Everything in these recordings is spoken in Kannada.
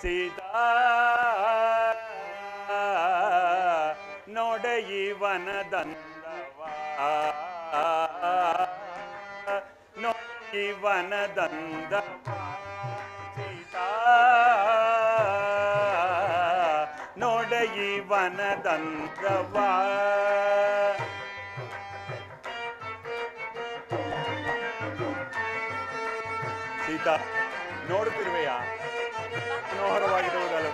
ಸೀತಾ ನೋಡಯಿ ವನದಂದವ ನೋಡಯಿ ವನದಂದವ ಸೀತಾ ನೋಡಯಿ ವನದಂದವ ಸೀತಾ ನೋಡುತ್ತಿರುವೆಯಾ ಮನೋಹರವಾಗಿರುವುದಲ್ಲ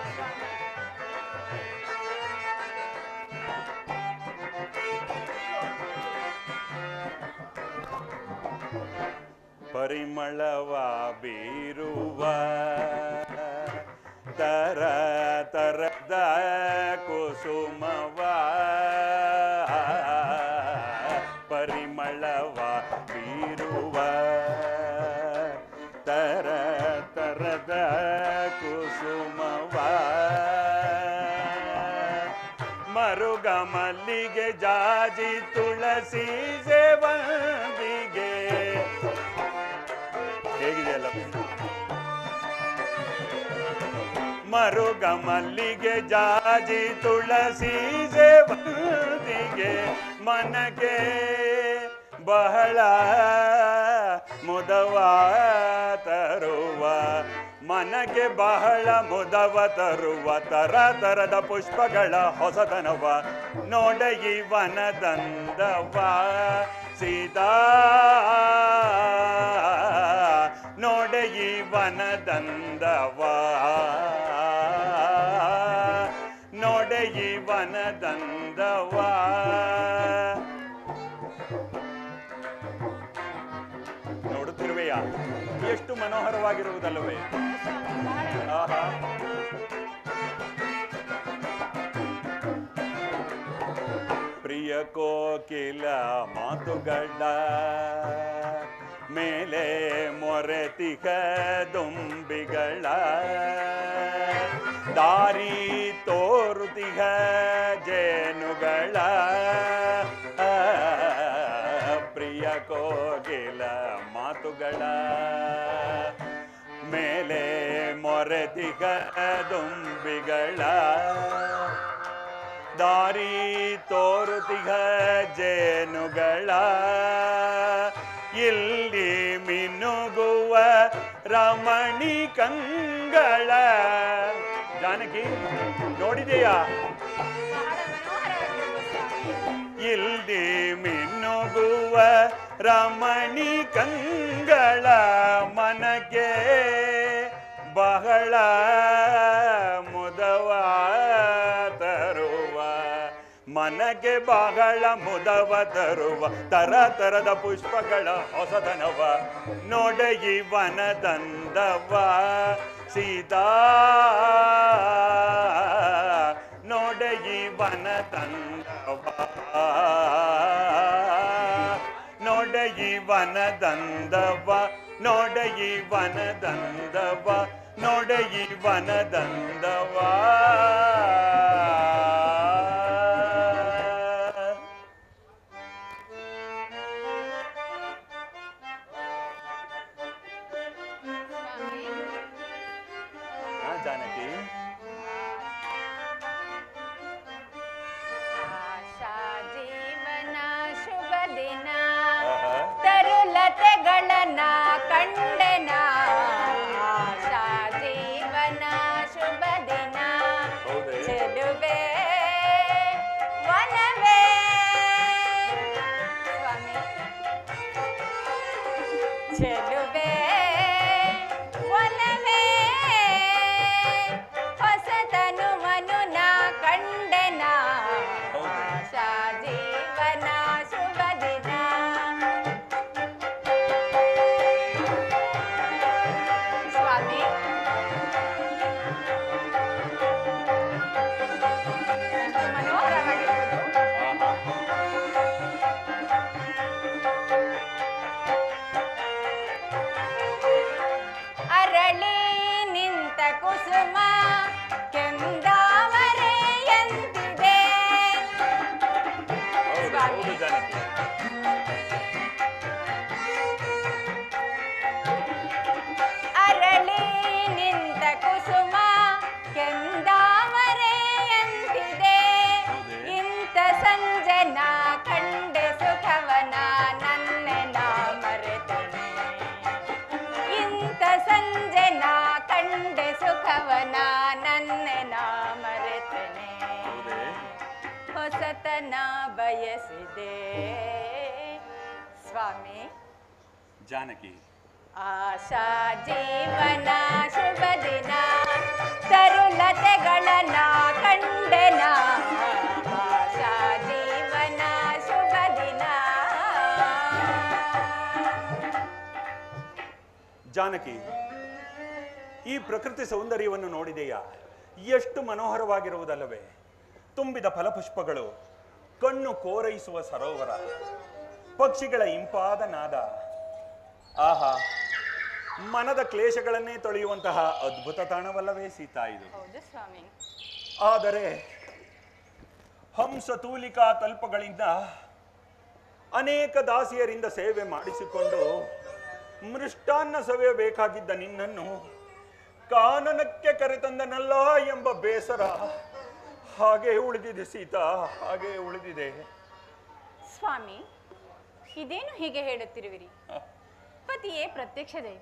ಪರಿಮಳವ ಬೀರುವ ತರ ತರದ ಕುಸುಮವ ಪರಿಮಳವ ಬೀರುವ ತರ ತರದ ಕುಸುಮವ ಮರುಗ ಮಲ್ಲಿಗೆ ಜಾಜಿ ತುಳಸಿ ಸೇವಂತಿಗೆ ಹೇಗಿದೆಯಲ್ಲ ಮರುಗ ಮಲ್ಲಿಗೆ ಜಾಜಿ ತುಳಸಿ ಸೇವಂತಿಗೆ ಮನಗೆ ಬಹಳ ಮುದವ ತರುವ ಮನಗೆ ಬಹಳ ಮುದವ ತರುವ ತರ ತರದ ಪುಷ್ಪಗಳ ಹೊಸತನವ ನೋಡಯಿ ವನದಂದವ ಸೀತಾ ನೋಡಯಿ ವನದಂದವ ನೋಡಯಿ ವನದಂದವ ನೋಡುತ್ತಿರುವೆಯಾ ಎಷ್ಟು ಮನೋಹರವಾಗಿರುವುದಲ್ಲವೇ ಆಹಾ ಪ್ರಿಯ ಕೋಕಿಲ ಮಾತುಗಳ ಮೇಲೆ ಮೊರೆತಿಗ ದುಂಬಿಗಳ ದಾರಿ ತೋರುತಿಗ ಜೇನುಗಳ ಪ್ರಿಯ ಕೋಕಿಲ ಮಾತುಗಳ ಮೇಲೆ ಮೊರೆತಿಗ ದುಂಬಿಗಳ ದಾರಿ ತೋರುತಿಗ ಜೇನುಗಳ ಇಲ್ಲಿ ಮಿನುಗುವ ರಮಣಿ ಕಂಗಳ ಜಾನಕಿ ನೋಡಿದೆಯಾ ಇಲ್ಲಿ ಮಿನುಗುವ ರಮಣಿ ಕಂಗಳ ಮನಗೆ ಬಹಳ ಮುದವ ತರುವ ಮನಗೆ ಬಹಳ ಮುದವ ತರುವ ತರ ತರದ ಪುಷ್ಪಗಳ ಹೊಸತನವ ನೋಡಯಿ ವನದಂದವ ಸೀತಾ ನೋಡಯಿ ವನದಂದವ ನೋಡಯಿ ವನದಂದವ ನೋಡಯಿ ವನದಂದವ ನೋಡಯಿ ವನದಂದವ ಜಾನಕಿ ಆಶಾ ಜೀವನ ಶುಭ ದಿನ ತರುಲತೆಗಳನ್ನ ಕಂಡೆನ ಆಶಾ ಜೀವನ ಶುಭ ದಿನ ಚೆಲುವೆ ವನವೇ ಸ್ವಾಮಿ ಚೆಲುವೆ ವನವೇ ಹೊಸತನು ಮನುನ ಕಂಡೆನ ಆಶಾ ಜೀವನ ಶುಭ ದಿನ ಸ್ವಾಮಿ ಎಷ್ಟು ಮನೋಹರವಾಗಿರುವುದು ಅರಳಿ ನಿಂತ ಕುಸುಮ ಕೆಂದಾವರೆಯಂತಿದೆ ಸ್ವಾಮಿ ಅರಳಿ ಬಯಸಿದೆ ಸ್ವಾಮಿ. ಜಾನಕಿ, ಆಶಾ ಜೀವನ ಶುಭ ದಿನ ತರುಲತೆಗಳನ್ನ ಕಂಡೆನ. ಆಶಾ ಜೀವನ ಶುಭ ದಿನ. ಜಾನಕಿ, ಈ ಪ್ರಕೃತಿ ಸೌಂದರ್ಯವನ್ನು ನೋಡಿದೆಯಾ? ಎಷ್ಟು ಮನೋಹರವಾಗಿರುವುದಲ್ಲವೇ? ತುಂಬಿದ ಫಲಪುಷ್ಪಗಳು, ಕಣ್ಣು ಕೋರೈಸುವ ಸರೋವರ, ಪಕ್ಷಿಗಳ ಇಂಪಾದ ನಾದ. ಆಹಾ, ಮನದ ಕ್ಲೇಶಗಳನ್ನೇ ತೊಳೆಯುವಂತಹ ಅದ್ಭುತ ತಾಣವಲ್ಲವೇ ಸೀತಾ ಇದು? ಹೌದು ಸ್ವಾಮಿ. ಆದರೆ ಹಂಸ ತೂಲಿಕಾ ತಲ್ಪಗಳಿಂದ ಅನೇಕ ದಾಸಿಯರಿಂದ ಸೇವೆ ಮಾಡಿಸಿಕೊಂಡು ಮೃಷ್ಟಾನ್ನ ಸವೆಯಬೇಕಾಗಿದ್ದ ನಿನ್ನನ್ನು ಕಾನನಕ್ಕೆ ಕರೆತಂದನಲ್ಲ ಎಂಬ ಬೇಸರ ಹಾಗೆ ಉಳಿದಿದೆ ಸೀತಾ, ಹಾಗೆ ಉಳಿದಿದೆ. ಸ್ವಾಮಿ, ಇದೇನು ಹೀಗೆ ಹೇಳುತ್ತಿರುವಿರಿ? ಪತಿಯೇ ಪ್ರತ್ಯಕ್ಷ ದೈವ,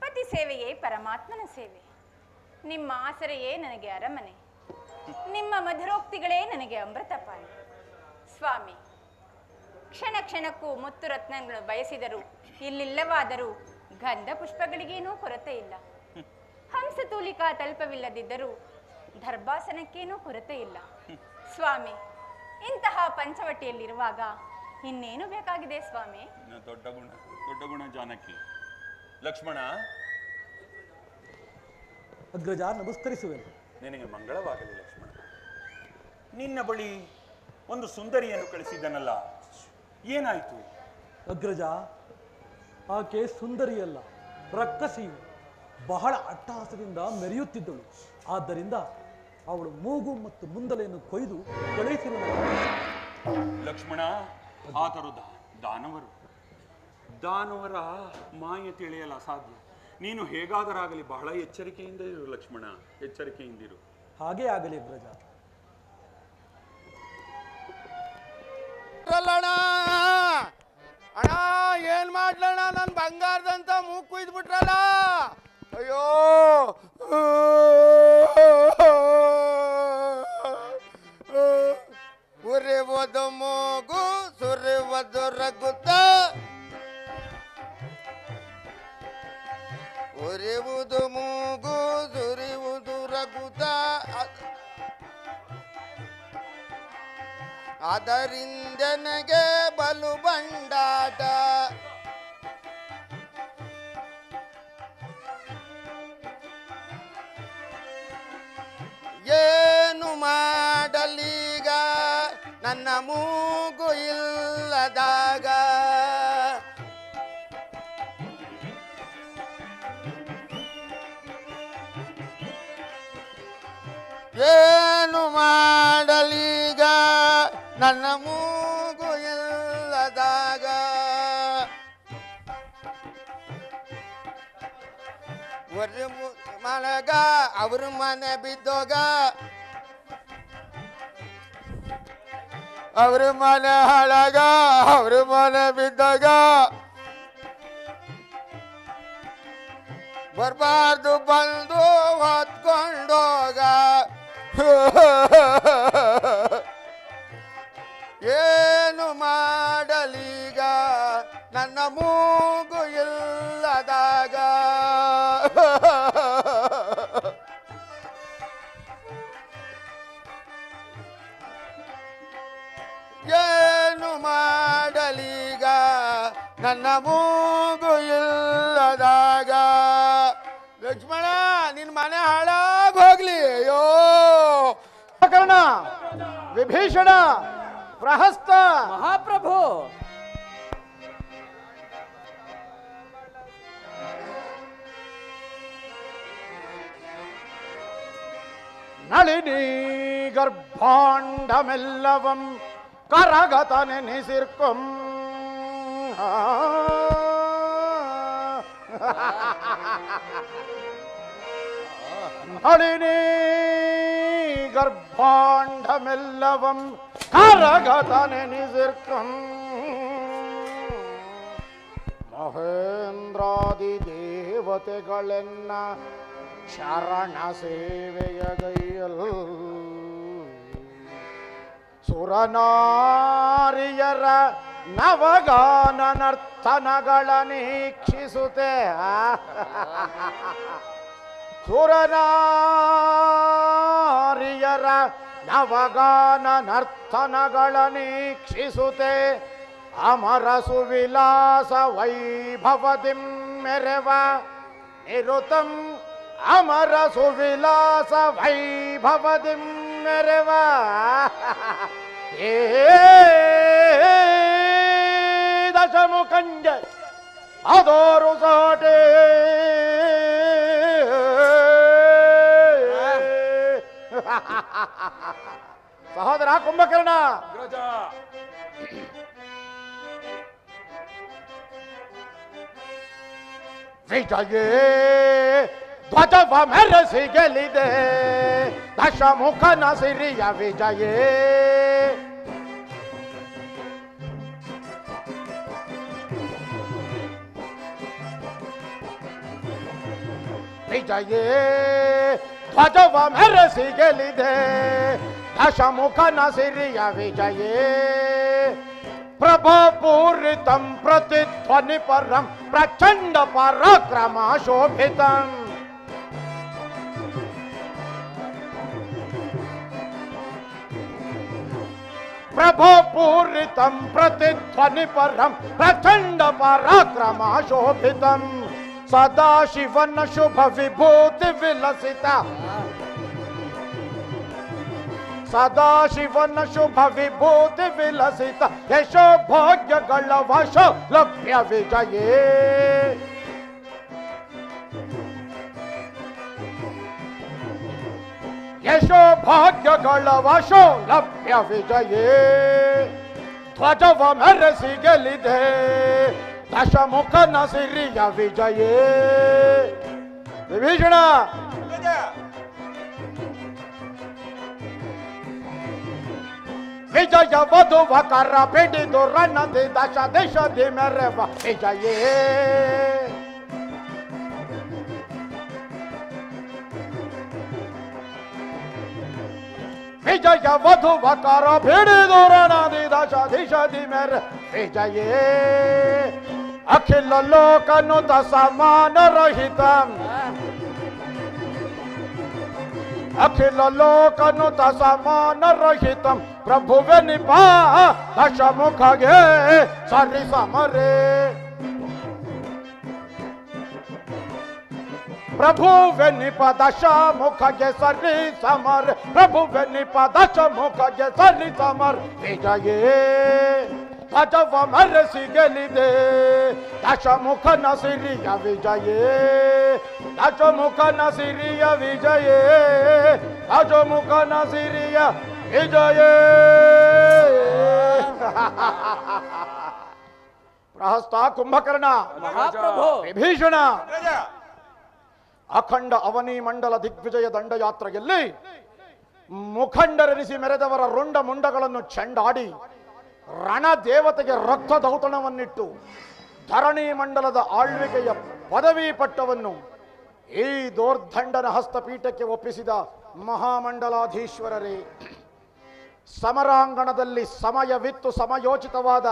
ಪತಿ ಸೇವೆಯೇ ಪರಮಾತ್ಮನ ಸೇವೆ. ನಿಮ್ಮ ಆಸರೆಯೇ ನನಗೆ ಅರಮನೆ, ನಿಮ್ಮ ಮಧುರೋಕ್ತಿಗಳೇ ನನಗೆ ಅಮೃತಪಾನ. ಸ್ವಾಮಿ, ಕ್ಷಣ ಕ್ಷಣಕ್ಕೂ ಮುತ್ತು ರತ್ನಗಳು ಬಯಸಿದರು, ಇಲ್ಲಿಲ್ಲವಾದರೂ ಗಂಧ ಪುಷ್ಪಗಳಿಗೇನೂ ಕೊರತೆ ಇಲ್ಲ. ಹಂಸತೂಲಿಕಾ ತಲ್ಪವಿಲ್ಲದಿದ್ದರೂ ದರ್ಭಾಸನಕ್ಕೇನೂ ಕೊರತೆ ಇಲ್ಲ. ಸ್ವಾಮಿ, ಇಂತಹ ಪಂಚವಟಿಯಲ್ಲಿರುವಾಗ ಇನ್ನೇನು ಬೇಕಾಗಿದೆ ಸ್ವಾಮಿ? ದೊಡ್ಡ ಗುಣ, ದೊಡ್ಡ ಗುಣ ಜಾನಕಿ. ಲಕ್ಷ್ಮಣ, ಅಗ್ರಜ ನಮಸ್ಕರಿಸುವೆನು. ನಿನಗೆ ಮಂಗಳವಾಗಲಿ ಲಕ್ಷ್ಮಣ. ನಿನ್ನ ಬಳಿ ಒಂದು ಸುಂದರಿಯನ್ನು ಕಳಿಸಿದ್ದನಲ್ಲ, ಏನಾಯ್ತು? ಅಗ್ರಜ, ಆಕೆ ಸುಂದರಿಯಲ್ಲ, ರಕ್ಕಸಿಯು. ಬಹಳ ಅಟ್ಟಹಾಸದಿಂದ ಮೆರೆಯುತ್ತಿದ್ದಳು. ಆದ್ದರಿಂದ ಅವಳು ಮೂಗು ಮತ್ತು ಮುಂದಲೆಯನ್ನು ಕೊಯ್ದು ಕಳುಹಿಸಿರುವ. ಲಕ್ಷ್ಮಣ, ಆತರು ದಾನವರು, ದಾನವರ ಮಾಯ ತಿಳಿಯಲು ಅಸಾಧ್ಯ. ನೀನು ಹೇಗಾದರಾಗಲಿ ಬಹಳ ಎಚ್ಚರಿಕೆಯಿಂದ ಇರು ಲಕ್ಷ್ಮಣ, ಎಚ್ಚರಿಕೆಯಿಂದಿರು. ಹಾಗೇ ಆಗಲಿ ಅಗ್ರಜ. ಅಣ್ಣ, ಏನ್ ಮಾಡ್ಲಣ್ಣ, ನನ್ ಬಂಗಾರದಂತ ಮೂಗ್ ಕುಯ್ದು ಬಿಟ್ರಲ್ಲ. ಅಯ್ಯೋ, ಉರಿವುದು ಮೂಗು ಸುರಿವುದು ರಗುತ್ತ, ಉರಿವುದು ಮೂಗು ಸುರಿವುದು ರಗುತ್ತ, ಅದರಿಂದನೆಗೆ ಬಲು ಬಂಡಾಟ. ಏನು ಮಾಡಲೀಗ ನನ್ನ ಮೂಗು ಇಲ್ಲದಾಗ? ಏನು ಮಾಡಲೀಗ ನನ್ನ ಮೂಗು ಇಲ್ಲದಾಗ? ಮಲಗ ಅವ್ರ ಮನೆ ಬಿದ್ದೋಗ, ಅವ್ರ ಮನೆ ಹಳಗ, ಅವ್ರ ಮನೆ ಬಿದ್ದಾಗ ಬರ್ಬಾರ್ದು ಬಂದು ಹೊತ್ಕೊಂಡೋಗ. ಏನು ಮಾಡಲೀಗ ನನ್ನ ಮೂಗು ಇಲ್ಲದಾಗ? ಏನು ಮಾಡಲೀಗ ನನ್ನ ಮೂಗು ಇಲ್ಲದಾಗ? ಲಕ್ಷ್ಮಣ, ನಿನ್ ಮನೆ ಹಾಳಾಗಿ ಹೋಗ್ಲಿ. ಅಯ್ಯೋ ಕರ್ಣ, ವಿಭೀಷಣ, ಪ್ರಹಸ್ತ, ಮಹಾಪ್ರಭು, ನಳಿನಿ ಗರ್ಭಾಂಡಮೆಲ್ಲವಂ ಕರಗತನೆನಿಸಿರ್ಕೊಂ. ನಳಿನಿ ಗರ್ಭಾಂಡಮೆಲ್ಲವಂ ಕರಗತನೆನಿಸಿರ್ಕೊಂ. ಮಹೇಂದ್ರಾದಿ ದೇವತೆಗಳೆನ್ನ ಶರಣ ಸೇವೆಯಗೈಯಲ್ ಸುರನಾರಿಯರ ನವಗಾನ ನರ್ತನಗಳ ನೀಕ್ಷಿಸುತ್ತೆ ಸುರನಾರಿಯರ ನವಗಾನ ನರ್ತನಗಳ ನೀಕ್ಷಿಸುತ್ತೆ ಅಮರ ಸುವಿಲಾಸ ವೈಭವದಿಂ ಮೆರೆವ ನಿರುತಂ ಅಮರ ಸುವಿಲಾಸ ವೈಭವದಿಂ ಮೆರೆವ ಏ ದಶಮುಖಂಜ ಅದೋರು ಸಾಟೆ ಸಹೋದರ ಕುಂಭಕರ್ಣ ಅಗ್ರಜ ವಿಜಯೇ ಧ್ವಜವ ಮೆರೆಸಿ ಗೆಲ್ಲಿದೆ ದಶಮುಖನ ಸಿರಿಯ ವಿಜಯೇ ವಿಜಯೇ ಧ್ವಜವ ಮೆರೆಸಿ ಗೆಲ್ಲಿದೆ ದಶಮುಖನ ಸಿರಿಯ ವಿಜಯೇ ಪ್ರಭಾಪೂರಿತಂ ಪ್ರತಿಧ್ವನಿ ಪರಂ ಪ್ರಚಂಡ ಪರಾಕ್ರಮ ಶೋಭಿತಂ ಪ್ರಭಾಪೂರಿತಂ ಪ್ರತಿಧ್ವನಿ ಪರಂ ಪ್ರಚಂಡ ಪರಾಕ್ರಮ ಶೋಭಿತಂ ಸದಾಶಿವನ ಶುಭ ವಿಭೂತಿ ವಿಲಸಿತ ಸದಾಶಿವನ ಶುಭ ವಿಭೂತಿ ವಿಲಸಿತ ಯಶೋ ಭಾಗ್ಯಗಳ ವಶ ಲಭ್ಯ ವಿಜಯೇ ಯಶೋ ಭಾಗ್ಯಗಳ ವಶ ಲಭ್ಯ ವಿಜಯೇ ಧ್ವಜವ ಮೆರೆಸಿ ಗೆಲ್ಲಿದೆ ದಶಮುಖನ ಸಿರಿಯ ವಿಜಯೇ ವಿಭೀಷಣ ವಿಜಯ ವಧುವ ಕರ ಪಿಡಿದು ರಣದಿ ದಶ ದೇಶದಿ ಮೆರೆವ ವಿಜಯೇ ವಿಜಯ ವಧುವ ಕರ ಪಿಡಿದು ರಣದಿ ದಶ ದೇಶದಿ ಮೆರೆ ವಿಜಯೇ ಅಖಿಲ ಲೋಕನುತ ಸಮಾನ ರಹಿತಂ ಅಖಿಲ ಲೋಕನುತ ಸಮಾನ ರಹಿತಂ ಪ್ರಭುವೆ ನಿಪಾ ದಶಮುಖಗೆ ಸರಿ ಸಮರೇ ಪ್ರಭುವೆ ನಿಪ ದಶಮುಖಗೆ ಸರಿ ಸಮರ ಪ್ರಭುವೆ ನಿಪ ದಶಮುಖಗೆ ಸರಿ ಸಮರ ವಿಜಯೇ ಧ್ವಜವ ಮೆರೆಸಿ ಗೆಲ್ಲಿದೆ ದಶಮುಖನ ಸಿರಿಯ ವಿಜಯೇ ದಶಮುಖನ ಸಿರಿಯ ವಿಜಯೇ ದಶಮುಖನ ಸಿರಿಯ ವಿಜಯೇ ಪ್ರಹಸ್ತ ಕುಂಭಕರ್ಣ ಮಹಾಪ್ರಭು ವಿಭೀಷಣ ಅಗ್ರಜ ಅಖಂಡ ಅವನಿ ಮಂಡಲ ದಿಗ್ವಿಜಯ ದಂಡಯಾತ್ರೆಯಲ್ಲಿ ಮುಖಂಡರೆನಿಸಿ ಮೆರೆದವರ ರುಂಡ ಮುಂಡಗಳನ್ನು ಚೆಂಡಾಡಿ ರಣ ದೇವತೆಗೆ ರಕ್ತ ದೌತಣವನ್ನಿಟ್ಟು ಧರಣಿ ಮಂಡಲದ ಆಳ್ವಿಕೆಯ ಪದವಿ ಪಟ್ಟವನ್ನು ಈ ದೋರ್ಧಂಡನ ಹಸ್ತಪೀಠಕ್ಕೆ ಒಪ್ಪಿಸಿದ ಮಹಾಮಂಡಲಾಧೀಶ್ವರರೇ, ಸಮರಾಂಗಣದಲ್ಲಿ ಸಮಯವಿತ್ತು ಸಮಯೋಚಿತವಾದ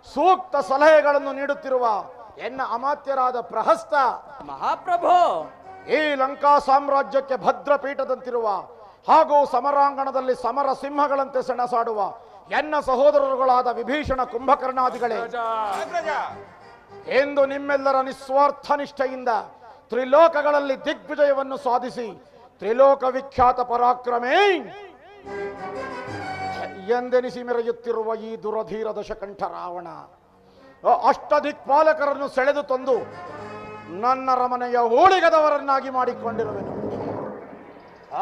ಸೂಕ್ತ ಸಲಹೆಗಳನ್ನು ನೀಡುತ್ತಿರುವ ಎನ್ನ ಅಮಾತ್ಯರಾದ ಪ್ರಹಸ್ತ ಮಹಾಪ್ರಭು ಈ ಲಂಕಾ ಸಾಮ್ರಾಜ್ಯಕ್ಕೆ ಭದ್ರಪೀಠದಂತಿರುವ ಹಾಗೂ ಸಮರಾಂಗಣದಲ್ಲಿ ಸಮರ ಸಿಂಹಗಳಂತೆ ಸೆಣಸಾಡುವ ಎನ್ನ ಸಹೋದರರುಗಳಾದ ವಿಭೀಷಣ ಕುಂಭಕರ್ಣಾದಿಗಳೇ, ಅಗ್ರಜ ಎಂದು ನಿಮ್ಮೆಲ್ಲರ ನಿಸ್ವಾರ್ಥ ನಿಷ್ಠೆಯಿಂದ ತ್ರಿಲೋಕಗಳಲ್ಲಿ ದಿಗ್ವಿಜಯವನ್ನು ಸಾಧಿಸಿ ತ್ರಿಲೋಕ ವಿಖ್ಯಾತ ಪರಾಕ್ರಮೇ ಎಂದೆನಿಸಿ ಮೆರೆಯುತ್ತಿರುವ ಈ ದುರಧೀರ ದಶಕಂಠ ರಾವಣ ಅಷ್ಟದಿಕ್ಪಾಲಕರನ್ನು ಸೆಳೆದು ತಂದು ನನ್ನ ರಮನೆಯ ಹೋಳಿಗದವರನ್ನಾಗಿ ಮಾಡಿಕೊಂಡಿರುವೆನು.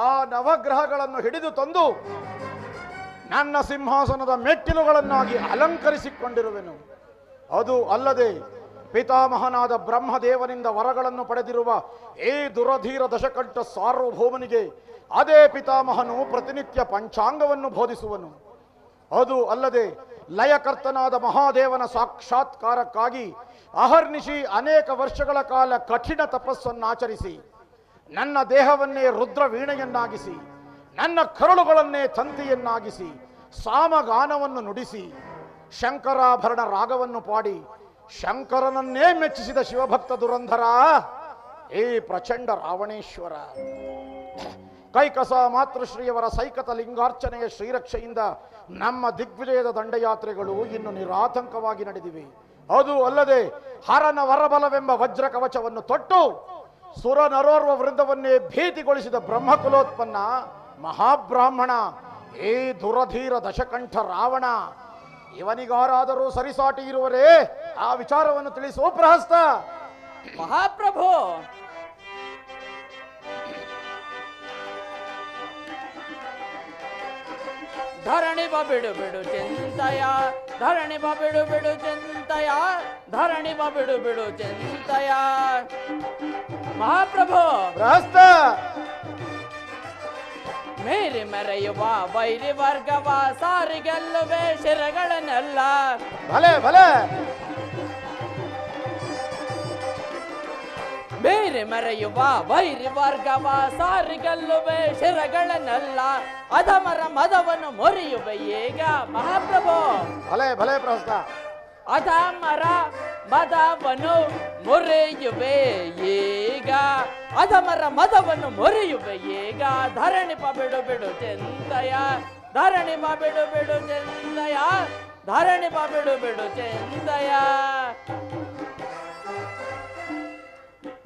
ಆ ನವಗ್ರಹಗಳನ್ನು ಹಿಡಿದು ತಂದು ನನ್ನ ಸಿಂಹಾಸನದ ಮೆಟ್ಟಿಲುಗಳನ್ನಾಗಿ ಅಲಂಕರಿಸಿಕೊಂಡಿರುವೆನು. ಅದು ಅಲ್ಲದೆ ಪಿತಾಮಹನಾದ ಬ್ರಹ್ಮದೇವನಿಂದ ವರಗಳನ್ನು ಪಡೆದಿರುವ ಈ ದುರಧೀರ ದಶಕಂಠ ಸಾರ್ವಭೌಮನಿಗೆ ಅದೇ ಪಿತಾಮಹನು ಪ್ರತಿನಿತ್ಯ ಪಂಚಾಂಗವನ್ನು ಬೋಧಿಸುವನು. ಅದು ಅಲ್ಲದೆ ಲಯಕರ್ತನಾದ ಮಹಾದೇವನ ಸಾಕ್ಷಾತ್ಕಾರಕ್ಕಾಗಿ ಅಹರ್ನಿಶಿ ಅನೇಕ ವರ್ಷಗಳ ಕಾಲ ಕಠಿಣ ತಪಸ್ಸನ್ನಾಚರಿಸಿ ನನ್ನ ದೇಹವನ್ನೇ ರುದ್ರ ವೀಣೆಯನ್ನಾಗಿಸಿ ನನ್ನ ಕರುಳುಗಳನ್ನೇ ತಂತಿಯನ್ನಾಗಿಸಿ ಸಾಮಗಾನವನ್ನು ನುಡಿಸಿ ಶಂಕರಾಭರಣ ರಾಗವನ್ನು ಪಾಡಿ ಶಂಕರನನ್ನೇ ಮೆಚ್ಚಿಸಿದ ಶಿವಭಕ್ತ ದುರಂಧರ ಈ ಪ್ರಚಂಡ ರಾವಣೇಶ್ವರ. ಕೈಕಸ ಮಾತೃಶ್ರೀಯವರ ಸೈಕತ ಲಿಂಗಾರ್ಚನೆಯ ಶ್ರೀರಕ್ಷೆಯಿಂದ ನಮ್ಮ ದಿಗ್ವಿಜಯದ ದಂಡಯಾತ್ರೆಗಳು ಇನ್ನು ನಿರಾತಂಕವಾಗಿ ನಡೆದಿವೆ. ಅದು ಅಲ್ಲದೆ ಹರನ ವರಬಲವೆಂಬ ವಜ್ರ ಕವಚವನ್ನು ತೊಟ್ಟು ಸುರ ನರೋರ್ವ ವೃಂದವನ್ನೇ ಭೀತಿಗೊಳಿಸಿದ ಬ್ರಹ್ಮಕುಲೋತ್ಪನ್ನ ಮಹಾಬ್ರಾಹ್ಮಣ ಈ ದುರಧೀರ ದಶಕಂಠ ರಾವಣ ಇವನಿಗಾರಾದರೂ ಸರಿಸಾಟಿ ಇರುವರೇ? ಆ ವಿಚಾರವನ್ನು ತಿಳಿಸುವ ಪ್ರಹಸ್ತ. ಮಹಾಪ್ರಭು, ಧರಣಿ ಬಿಡು ಬಿಡು ಚಿಂತಯ, ಧರಣಿ ಬಿಡು ಬಿಡು ಚಿಂತಯ, ಧರಣಿ ಬಿಡು ಬಿಡು ಚಿಂತಯ. ಮಹಾಪ್ರಭು, ಪ್ರಹಸ್ತ. ಮೇರಿ ಮೆರೆಯುವ ವೈರಿ ವರ್ಗವ ಸಾರಿ ಗೆಲ್ಲುವೆ ಶಿರಗಳನ್ನೆಲ್ಲ. ಭಲೆ ಭಲೆ. ಬೇರೆ ಮರೆಯುವ ವೈರಿ ವರ್ಗವ ಸಾರಿ ಗೆಲ್ಲುವೆ ಶಿರಗಳನ್ನೆಲ್ಲ. ಅಧಮರ ಮದವನ್ನು ಮುರಿಯುವೆ ಈಗ. ಮಹಾಪ್ರಭು, ಭಲೆ ಭಲೆ ಪ್ರಹಸ್ತ. ಅಧಮರ ಮದವನ್ನು ಮುರಿಯುವೆ ಈಗ, ಅಧಮರ ಮದವನ್ನು ಮುರಿಯುವೆ ಈಗ. ಧರಣಿ ಬಿಡು ಬಿಡು ಚಿಂತಯ, ಧರಣಿ ಬಿಡು ಬಿಡು ಚಿಂತಯ, ಧರಣಿ ಬಿಡು ಬಿಡು ಚಿಂತಯ.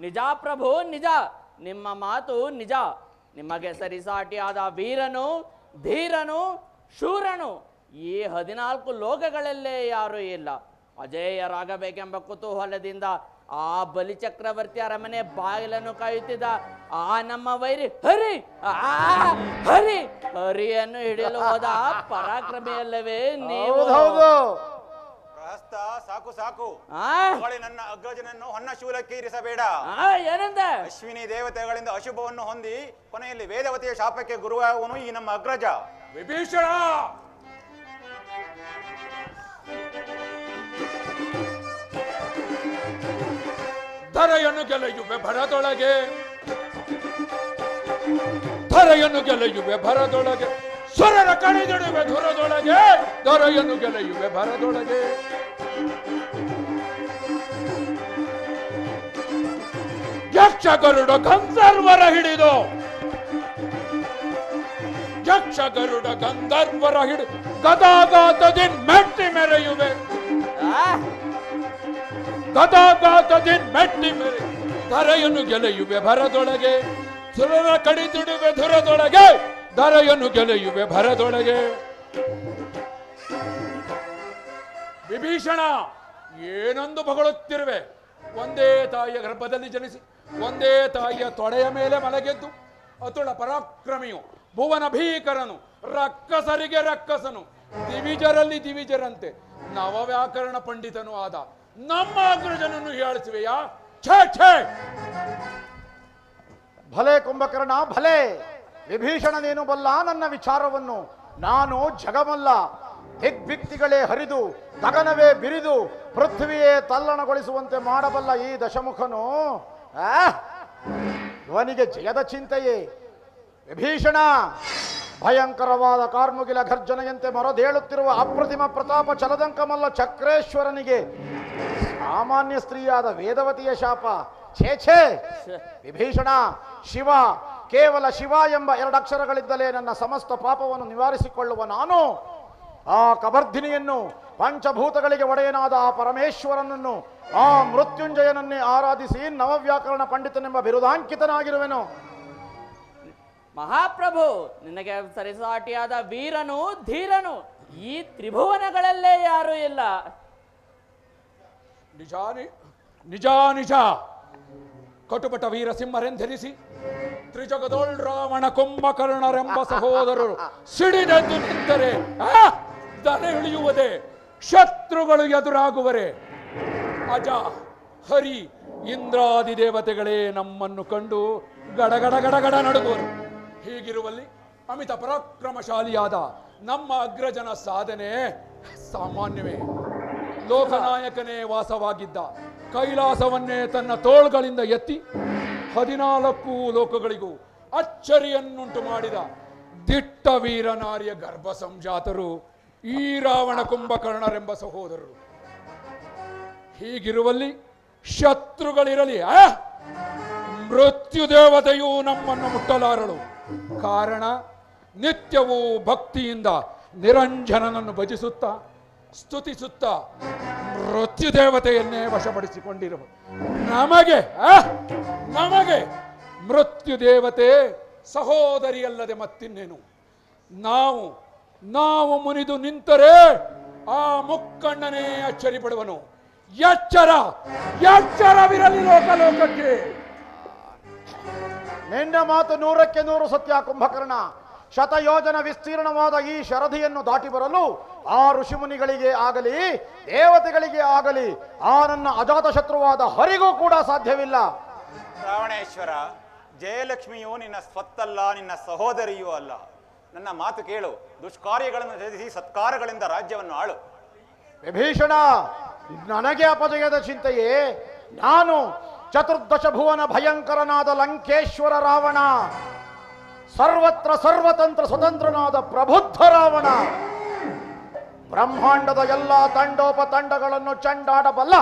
ನಿಜ ಪ್ರಭು, ನಿಜ, ನಿಮ್ಮ ಮಾತು ನಿಜ. ನಿಮಗೆ ಸರಿಸಾಟಿಯಾದ ವೀರನು, ಧೀರನು, ಶೂರನು ಈ 14 ಲೋಕಗಳಲ್ಲೇ ಯಾರೂ ಇಲ್ಲ. ಅಜೇಯರಾಗಬೇಕೆಂಬ ಕುತೂಹಲದಿಂದ ಆ ಬಲಿಚಕ್ರವರ್ತಿ ಅರಮನೆ ಬಾಗಿಲನ್ನು ಕಾಯುತ್ತಿದ್ದ ಆ ನಮ್ಮ ವೈರಿ ಹರಿ, ಹರಿ ಹರಿಯನ್ನು ಹಿಡಿಯಲು ಹೋದ ಪರಾಕ್ರಮಿಯಲ್ಲವೇ ನೀವು? ಪ್ರಹಸ್ತ, ಸಾಕು ಸಾಕು. ನನ್ನ ಅಗ್ರಜನನ್ನು ಹೊನ್ನ ಶೂಲಕ್ಕೆ ಇರಿಸಬೇಡ. ಏನಂದ? ಅಶ್ವಿನಿ ದೇವತೆಗಳಿಂದ ಅಶುಭವನ್ನು ಹೊಂದಿ ಕೊನೆಯಲ್ಲಿ ವೇದವತಿಯ ಶಾಪಕ್ಕೆ ಗುರುವಾಗುವನು ಈ ನಮ್ಮ ಅಗ್ರಜ. ವಿಭೀಷಣ, ಧರೆಯನ್ನು ಗೆಲೆಯುವೆ ಭರದೊಳಗೆ, ಧರೆಯನ್ನು ಗೆಲೆಯುವೆ ಭರದೊಳಗೆ, ಸ್ವರರ ಕಣಿದಿಡುವೆ ಧುರದೊಳಗೆ, ಧರೆಯನ್ನು ಗೆಲೆಯುವೆ ಭರದೊಳಗೆ. ಯಕ್ಷ ಗರುಡ ಗಂಧರ್ವರ ಹಿಡಿದು, ಯಕ್ಷ ಗರುಡ ಗಂಧರ್ವರ ಹಿಡಿದು ಗದಾಗಾತದಿ ಮೆಟ್ಟಿ ಮೆರೆಯುವೆ, ಗದಾಗಾತದಿ ಮೆಟ್ಟಿ ಮೆರೆ. ಧರೆಯನ್ನು ಗೆಲೆಯುವೆ ಭರದೊಳಗೆ, ಸುರರ ಕಡಿದುಡುವೆ ಧುರದೊಳಗೆ, ಧರೆಯನ್ನು ಗೆಲೆಯುವೆ ಭರದೊಳಗೆ. ವಿಭೀಷಣ, ಏನೊಂದು ಹೊಗಳುತ್ತಿರುವೆ. ಒಂದೇ ತಾಯಿಯ ಗರ್ಭದಲ್ಲಿ ಜನಿಸಿ ಒಂದೇ ತಾಯಿಯ ತೊಡೆಯ ಮೇಲೆ ಮಲಗೆದ್ದು ಅತುಳ ಪರಾಕ್ರಮಿಯು, ಭುವನ ಭೀಕರನು, ರಕ್ಕಸರಿಗೆ ರಕ್ಕಸನು, ದಿವಿಜರಲ್ಲಿ ದಿವಿಜರಂತೆ ನವವ್ಯಾಕರಣ ಪಂಡಿತನು ಆದ ನಮ್ಮ ಅಗ್ರಜನನ್ನು ಹೇಳಿಸುವೆಯಾ? ಛೇ ಛೇ. ಭಲೆ ಕುಂಭಕರ್ಣ, ಭಲೆ. ವಿಭೀಷಣನೇನು ಬಲ್ಲ ನನ್ನ ವಿಚಾರವನ್ನು? ನಾನು ಜಗಮಲ್ಲ. ದಿಗ್ಭಿಕ್ತಿಗಳೇ ಹರಿದು ಗಗನವೇ ಬಿರಿದು ಪೃಥ್ವಿಯೇ ತಲ್ಲಣಗೊಳಿಸುವಂತೆ ಮಾಡಬಲ್ಲ ಈ ದಶಮುಖನು ಇವನಿಗೆ ಜಯದ ಚಿಂತೆಯೇ. ವಿಭೀಷಣ, ಭಯಂಕರವಾದ ಕಾರ್ಮುಗಿಲ ಘರ್ಜನೆಯಂತೆ ಮರದೇಳುತ್ತಿರುವ ಅಪ್ರತಿಮ ಪ್ರತಾಪ ಚಲದಂಕಮಲ್ಲ ಚಕ್ರೇಶ್ವರನಿಗೆ ಸಾಮಾನ್ಯ ಸ್ತ್ರೀಯಾದ ವೇದವತಿಯ ಶಾಪ. ಛೇ ಛೇ. ವಿಭೀಷಣ, ಶಿವ, ಕೇವಲ ಶಿವ ಎಂಬ 2 ಅಕ್ಷರಗಳಿದ್ದಲೇ ನನ್ನ ಸಮಸ್ತ ಪಾಪವನ್ನು ನಿವಾರಿಸಿಕೊಳ್ಳುವ ನಾನು ಆ ಕಬರ್ಧಿನಿಯನ್ನು, ಪಂಚಭೂತಗಳಿಗೆ ಒಡೆಯನಾದ ಆ ಪರಮೇಶ್ವರನನ್ನು, ಆ ಮೃತ್ಯುಂಜಯನನ್ನೇ ಆರಾಧಿಸಿ ನವವ್ಯಾಕರಣ ಪಂಡಿತನೆಂಬ ಬಿರುದಾಂಕಿತನಾಗಿರುವೆನು. ಮಹಾಪ್ರಭು, ನಿನಗೆ ಸರಿಸಾಟಿಯಾದ ವೀರನು, ಧೀರನು ಈ ತ್ರಿಭುವನಗಳಲ್ಲೇ ಯಾರೂ ಇಲ್ಲ. ನಿಜ ನಿಜ. ಕಟುಪಟ ವೀರಸಿಂಹರೆಂಧರಿಸಿ ತ್ರಿಜಗದೋಳ್ ರಾವಣ ಕುಂಭಕರ್ಣರೆಂಬ ಸಹೋದರರು ಸಿಡಿದೆದ್ದು ನಿಂತರೆ ದನ ಇಳಿಯುವುದೇ, ಶತ್ರುಗಳು ಎದುರಾಗುವರೆ. ಅಜ, ಹರಿ, ಇಂದ್ರಾದಿ ದೇವತೆಗಳೇ ನಮ್ಮನ್ನು ಕಂಡು ಗಡಗಡ ಗಡಗಡ ನಡುಗುವರು. ಹೀಗಿರುವಲ್ಲಿ ಅಮಿತ ಪರಾಕ್ರಮಶಾಲಿಯಾದ ನಮ್ಮ ಅಗ್ರಜನ ಸಾಧನೆ ಸಾಮಾನ್ಯವೇ? ಲೋಕನಾಯಕನೇ ವಾಸವಾಗಿದ್ದ ಕೈಲಾಸವನ್ನೇ ತನ್ನ ತೋಳ್ಗಳಿಂದ ಎತ್ತಿ 14 ಲೋಕಗಳಿಗೂ ಅಚ್ಚರಿಯನ್ನುಂಟು ಮಾಡಿದ ದಿಟ್ಟ ವೀರನಾರ್ಯ ಗರ್ಭ ಸಂಜಾತರು ಈ ರಾವಣ ಕುಂಭಕರ್ಣರೆಂಬ ಸಹೋದರರು. ಹೀಗಿರುವಲ್ಲಿ ಶತ್ರುಗಳಿರಲಿ, ಮೃತ್ಯು ದೇವತೆಯು ನಮ್ಮನ್ನು ಮುಟ್ಟಲಾರಳು. ಕಾರಣ ನಿತ್ಯವೂ ಭಕ್ತಿಯಿಂದ ನಿರಂಜನನನ್ನು ಭಜಿಸುತ್ತಾ ಸ್ತುತಿಸುತ್ತಾ ಮೃತ್ಯು ದೇವತೆಯನ್ನೇ ವಶಪಡಿಸಿಕೊಂಡಿರುವ ನಮಗೆ ಮೃತ್ಯು ದೇವತೆ ಸಹೋದರಿಯಲ್ಲದೆ ಮತ್ತಿನ್ನೇನು. ನಾವು ಮುನಿದು ನಿಂತರೆ ಆ ಮುಕ್ಕಣ್ಣನೇ ಅಚ್ಚರಿ ಪಡುವನು. ಎಚ್ಚರವಿರಲಿ ಲೋಕಲೋಕಕ್ಕೆ. ನಿನ್ನ ಮಾತು 100ಕ್ಕೆ 100 ಸತ್ಯ ಕುಂಭಕರ್ಣ. ಶತಯೋಜನ ವಿಸ್ತೀರ್ಣವಾದ ಈ ಶರಧಿಯನ್ನು ದಾಟಿ ಬರಲು ಆ ಋಷಿಮುನಿಗಳಿಗೆ ಆಗಲಿ ದೇವತೆಗಳಿಗೆ ಆಗಲಿ ಆ ನನ್ನ ಅಜಾತ ಶತ್ರುವಾದ ಹರಿಗೂ ಕೂಡ ಸಾಧ್ಯವಿಲ್ಲ. ರಾವಣೇಶ್ವರ, ಜಯಲಕ್ಷ್ಮಿಯು ನಿನ್ನ ಸ್ವತ್ತಲ್ಲ, ನಿನ್ನ ಸಹೋದರಿಯೂ ಅಲ್ಲ. ನನ್ನ ಮಾತು ಕೇಳು. ದುಷ್ಕಾರ್ಯಗಳನ್ನು ತ್ಯಜಿಸಿ ಸತ್ಕಾರಗಳಿಂದ ರಾಜ್ಯವನ್ನು ಆಳು. ವಿಭೀಷಣ, ನನಗೆ ಅಪಜಯದ ಚಿಂತೆಯೇ. ನಾನು ಚತುರ್ದಶ ಭುವನ ಭಯಂಕರನಾದ ಲಂಕೇಶ್ವರ ರಾವಣ, ಸರ್ವತ್ರ ಸರ್ವತಂತ್ರ ಸ್ವತಂತ್ರನಾದ ಪ್ರಬುದ್ಧ ರಾವಣ, ಬ್ರಹ್ಮಾಂಡದ ಎಲ್ಲ ತಂಡೋಪತಂಡಗಳನ್ನು ಚಂಡಾಡಬಲ್ಲ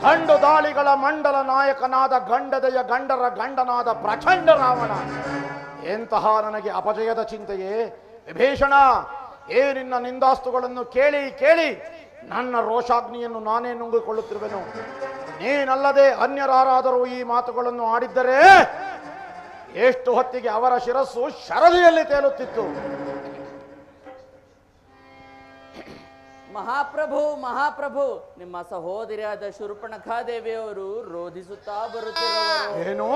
ಗಂಡು ದಾಳಿಗಳ ಮಂಡಲ ನಾಯಕನಾದ ಗಂಡದೆಯ ಗಂಡರ ಗಂಡನಾದ ಪ್ರಚಂಡ ರಾವಣ. ಎಂತಹ ನನಗೆ ಅಪಜಯದ ಚಿಂತೆಯೇ. ವಿಭೀಷಣ, ನಿನ್ನ ನಿಂದಾಸ್ತುಗಳನ್ನು ಕೇಳಿ ಕೇಳಿ ನನ್ನ ರೋಷಾಗ್ನಿಯನ್ನು ನಾನೇ ನುಂಗಿಕೊಳ್ಳುತ್ತಿರುವೆನು. ನೀನಲ್ಲದೆ ಅನ್ಯರಾರಾದರೂ ಈ ಮಾತುಗಳನ್ನು ಆಡಿದ್ದರೆ ಎಷ್ಟು ಹೊತ್ತಿಗೆ ಅವರ ಶಿರಸ್ಸು ಶರದಿಯಲ್ಲಿ ತೇಲುತ್ತಿತ್ತು. ಮಹಾಪ್ರಭು, ನಿಮ್ಮ ಸಹೋದರಿಯಾದ ಶೂರ್ಪಣಖಾದೇವಿಯವರು ರೋಧಿಸುತ್ತಾ ಬರುತ್ತಿರುವರು. ಏನು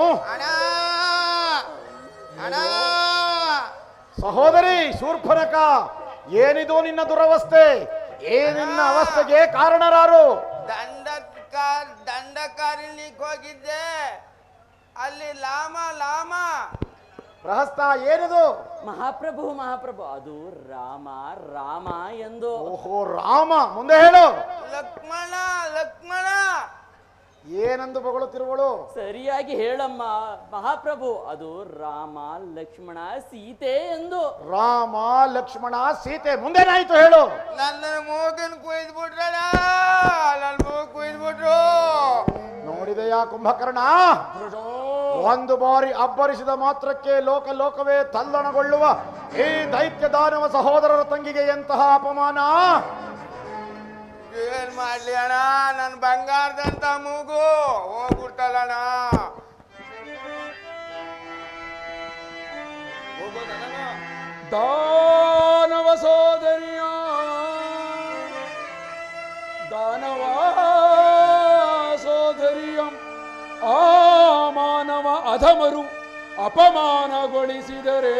ಸಹೋದರಿ ಶೂರ್ಪಣಖ, ಏನಿದು ನಿನ್ನ ದುರವಸ್ಥೆ? ಏನಿನ್ನ ಅವಸ್ಥೆಗೆ ಕಾರಣರಾರು? ದಂಡಕಾರಿಣಿಗೆ ಹೋಗಿದ್ದೆ, ಅಲ್ಲಿ ಲಾಮ ಪ್ರಹಸ್ತ ಏನಿದು? ಮಹಾಪ್ರಭು, ಅದು ರಾಮ ಎಂದು. ಓಹೋ, ರಾಮ. ಮುಂದೆ ಹೇಳು. ಲಕ್ಷ್ಮಣ ಏನೆಂದು ಬಗಳುತ್ತಿರುವಳು? ಸರಿಯಾಗಿ ಹೇಳಮ್ಮ ಮಹಾಪ್ರಭು. ಅದು ರಾಮ ಲಕ್ಷ್ಮಣ ಸೀತೆ ಎಂದು. ರಾಮ ಲಕ್ಷ್ಮಣ ಸೀತೆ, ಮುಂದೇನಾಯ್ತು ಹೇಳು? ನನ್ನ ಮೂಗನ್ ಕುಯ್ದ್ಬಿಟ್ರಣ, ನನ್ನ ಮೂಗು ಕುಯ್ದ್ಬಿಟ್ರು. ನೋಡಿದೆಯಾ ಕುಂಭಕರ್ಣ? ಒಂದು ಬಾರಿ ಅಬ್ಬರಿಸಿದ ಮಾತ್ರಕ್ಕೆ ಲೋಕವೇ ತಲ್ಲಣಗೊಳ್ಳುವ ಈ ದೈತ್ಯ ದಾನವ ಸಹೋದರರ ತಂಗಿಗೆ ಎಂತಹ ಅಪಮಾನ! ಏನ್ ಮಾಡ್ಲಿ ಅಣ್ಣ, ನನ್ ಬಂಗಾರದಂತ ಮೂಗು ಹೋಗ್ಬಿಡ್ತಲ್ಲಣ್ಣ. ದಾನವ ಸೋದರಿಯ ಆ ಮಾನವ ಅಧಮರು ಅಪಮಾನಗೊಳಿಸಿದರೆ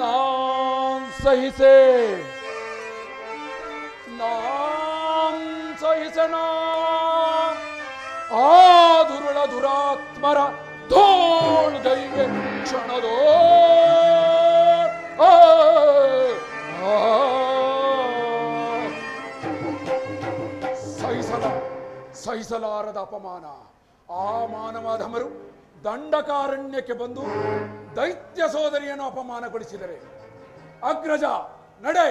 ನಾನ್ ಸಹಿಸನ ಆ ದುರುಳ ದುರಾತ್ಮರ ಧೋಳು ದೈವೆ ಕ್ಷಣದೋ ಸಹಿಸಲಾರದ ಅಪಮಾನ. ಆ ಮಾನವಾಧಮರು ದಂಡಕಾರಣ್ಯಕ್ಕೆ ಬಂದು ದೈತ್ಯ ಸೋದರಿಯನ್ನು ಅಪಮಾನಗೊಳಿಸಿದರೆ ಅಗ್ರಜ ನಡೆ,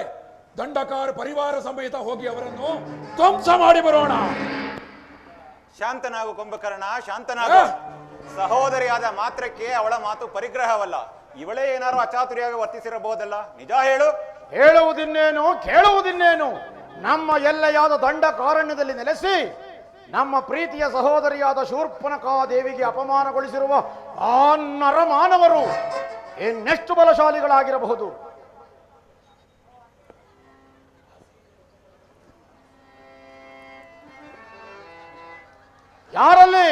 ದಂಡಕಾರ ಪರಿವಾರ ಸಮೇತ ಹೋಗಿ ಅವರನ್ನು ಧ್ವಂಸ ಮಾಡಿ ಬರೋಣ. ಶಾಂತನಾಗು ಕುಂಭಕರ್ಣ, ಶಾಂತನಾಗು. ಸಹೋದರಿಯಾದ ಮಾತ್ರಕ್ಕೆ ಅವಳ ಮಾತು ಪರಿಗ್ರಹವಲ್ಲ. ಇವಳೇ ಏನಾರು ಅಚಾತುರ್ಯಾಗಿ ವರ್ತಿಸಿರಬಹುದಲ್ಲ. ನಿಜ ಹೇಳು. ಹೇಳುವುದಿನ್ನೇನು, ಕೇಳುವುದಿನ್ನೇನು? ನಮ್ಮ ಎಲ್ಲೆಯಾದ ದಂಡಕಾರಣ್ಯದಲ್ಲಿ ನೆಲೆಸಿ ನಮ್ಮ ಪ್ರೀತಿಯ ಸಹೋದರಿಯಾದ ಶೂರ್ಪಣಖಾ ದೇವಿಗೆ ಅಪಮಾನಗೊಳಿಸಿರುವ ಆ ನರಮಾನವರು ಇನ್ನೆಷ್ಟು ಬಲಶಾಲಿಗಳಾಗಿರಬಹುದು? ಯಾರಲ್ಲಿ?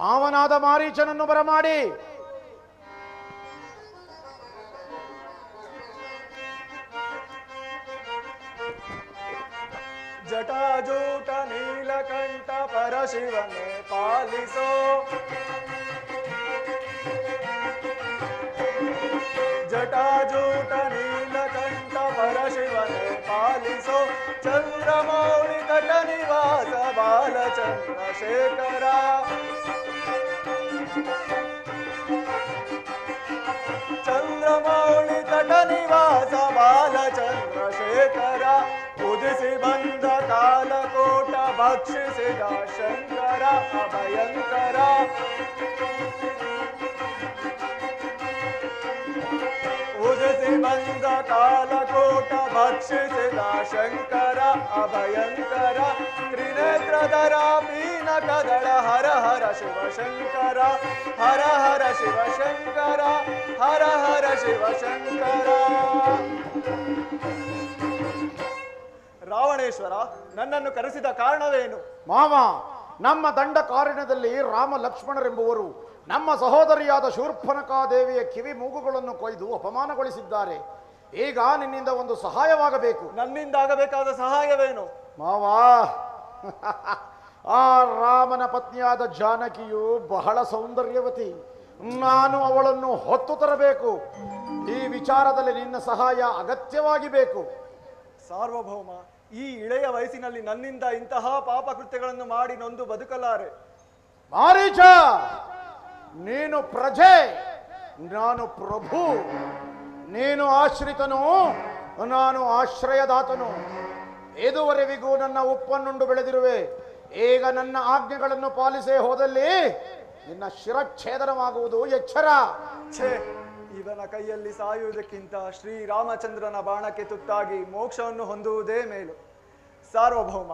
ಮಾವನಾದ ಮಾರೀಚನನ್ನು ಬರಮಾಡಿ ಜಟಾಜೂಟ ನೀಲಕಂಠ ಪರಶಿವನೇ ಪಾಲಿಸೋ, ಜಟಾಜೂಟ ನೀಲಕಂಠ ಪರಶಿವನೇ ಪಾಲಿಸೋ, ಚಂದ್ರಮೌಳಿ ತಟ ನಿವಾಸ ಬಾಲಚಂದ್ರಶೇಖರ ಚಂದ್ರಮೌಳಿ ತಟ ನಿವಾಸ ಬಾಲಚಂದ್ರಶೇಖರ ಉದಿಸಿ ಬಂದ ಕಾಲಕೋಟ ಭಕ್ಷಿಸಿದ ಶಂಕರ ಅಭಯಂಕರ ಉದಿಸಿ ಬಂದ ಕಾಲಕೋಟ ಭಕ್ಷಿಸಿದ ಶಂಕರ ಅಭಯಂಕರ ತ್ರಿನೇತ್ರಧರ ಪೀನ ಕದಳ ಹರ ಹರ ಶಿವಶಂಕರ ಹರ ಹರ ಶಿವಶಂಕರ ಹರ ಹರ ಶಿವಶಂಕರ. ರಾವಣೇಶ್ವರ, ನನ್ನನ್ನು ಕರೆಸಿದ ಕಾರಣವೇನು? ಮಾವ, ನಮ್ಮ ದಂಡಕಾರಣ್ಯದಲ್ಲಿ ರಾಮ ಲಕ್ಷ್ಮಣರೆಂಬುವರು ನಮ್ಮ ಸಹೋದರಿಯಾದ ಶೂರ್ಪನಖಾದೇವಿಯ ಕಿವಿ ಮೂಗುಗಳನ್ನು ಕೊಯ್ದು ಅಪಮಾನಗೊಳಿಸಿದ್ದಾರೆ. ಈಗ ನಿನ್ನಿಂದ ಒಂದು ಸಹಾಯವಾಗಬೇಕು. ನನ್ನಿಂದಾಗಬೇಕಾದ ಸಹಾಯವೇನು? ಮಾವ, ಆ ರಾಮನ ಪತ್ನಿಯಾದ ಜಾನಕಿಯು ಬಹಳ ಸೌಂದರ್ಯವತಿ. ನಾನು ಅವಳನ್ನು ಹೊತ್ತು ತರಬೇಕು. ಈ ವಿಚಾರದಲ್ಲಿ ನಿನ್ನ ಸಹಾಯ ಅಗತ್ಯವಾಗಿ ಬೇಕು. ಸಾರ್ವಭೌಮ, ಈ ಇಳೆಯ ವಯಸ್ಸಿನಲ್ಲಿ ನನ್ನಿಂದ ಇಂತಹ ಪಾಪಕೃತ್ಯಗಳನ್ನು ಮಾಡಿ ನೊಂದು ಬದುಕಲಾರೆ. ಮಾರೀಚ, ನೀನು ಪ್ರಜೆ, ನಾನು ಪ್ರಭು. ನೀನು ಆಶ್ರಿತನು, ನಾನು ಆಶ್ರಯದಾತನು. ಇದುವರೆವಿಗೂ ನನ್ನ ಉಪ್ಪನ್ನುಂಡು ಬೆಳೆದಿರುವೆ. ಈಗ ನನ್ನ ಆಜ್ಞೆಗಳನ್ನು ಪಾಲಿಸೇ ಹೋದಲ್ಲಿ ನಿನ್ನ ಶಿರಚ್ಛೇದನವಾಗುವುದು ಎಚ್ಚರ. ಛೇ, ಇವನ ಕೈಯಲ್ಲಿ ಸಾಯುವುದಕ್ಕಿಂತ ಶ್ರೀರಾಮಚಂದ್ರನ ಬಾಣಕ್ಕೆ ತುತ್ತಾಗಿ ಮೋಕ್ಷವನ್ನು ಹೊಂದುವುದೇ ಮೇಲು. ಸಾರ್ವಭೌಮ,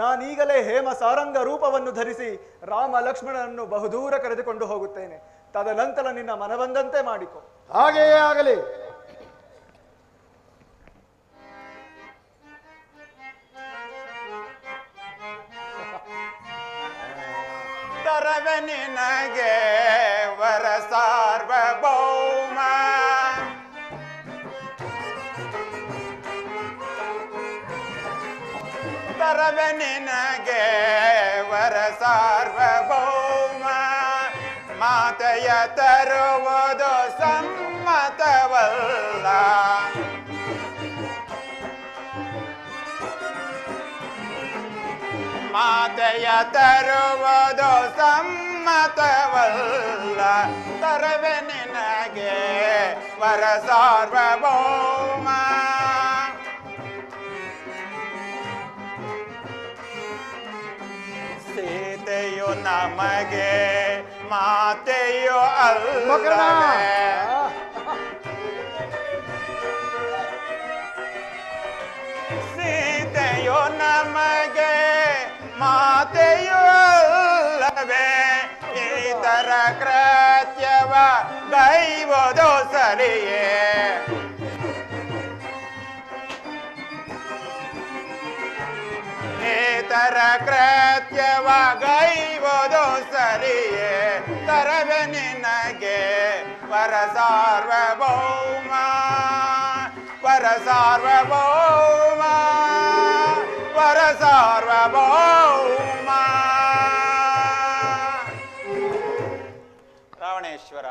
ನಾನೀಗಲೇ ಹೇಮ ಸಾರಂಗ ರೂಪವನ್ನು ಧರಿಸಿ ರಾಮ ಲಕ್ಷ್ಮಣನನ್ನು ಬಹುದೂರ ಕರೆದುಕೊಂಡು ಹೋಗುತ್ತೇನೆ. ತದನಂತರ ನಿನ್ನ ಮನಬಂದಂತೆ ಮಾಡಿಕೊ. ಹಾಗೆಯೇ ಆಗಲಿ. ತರವೆ ನಿನಗೆ ವರ ಸಾರ್ವಭೌಮ, ತರವೆ ನಿನಗೆ ವರ ಸಾರ್ವಭೌಮ. ಮಾತೆಯ ತರುವುದು ಸಮ್ಮತವಲ್ಲ, ಮಾತೆಯ ತರುವುದು ಸಮ್ಮತವಲ್ಲ. ತರವೆ ನಿನಗೆ ವರ ಸಾರ್ವಭೌಮ. ಸೀತೆಯು ನಮಗೆ ಮಾತೆಯು ಅಲ್ಲವೇ, ಸೀತೆಯು ನಮಗೆ ಮಾತೆಯು ಅಲ್ಲವೇ. ಇತರ ಕೃತ್ಯವ ಗೈವುದು ಸರಿಯೇ, ಇತರ ಕೃತ್ಯವ ಗೈವುದು ಸರಿಯೇ. ತರವೆ ನಿನಗೆ ವರ ಸಾರ್ವಭೌಮ, ವರ ಸಾರ್ವಭೌಮ, ವರ ಸಾರ್ವಭೌಮ. ರಾವಣೇಶ್ವರ,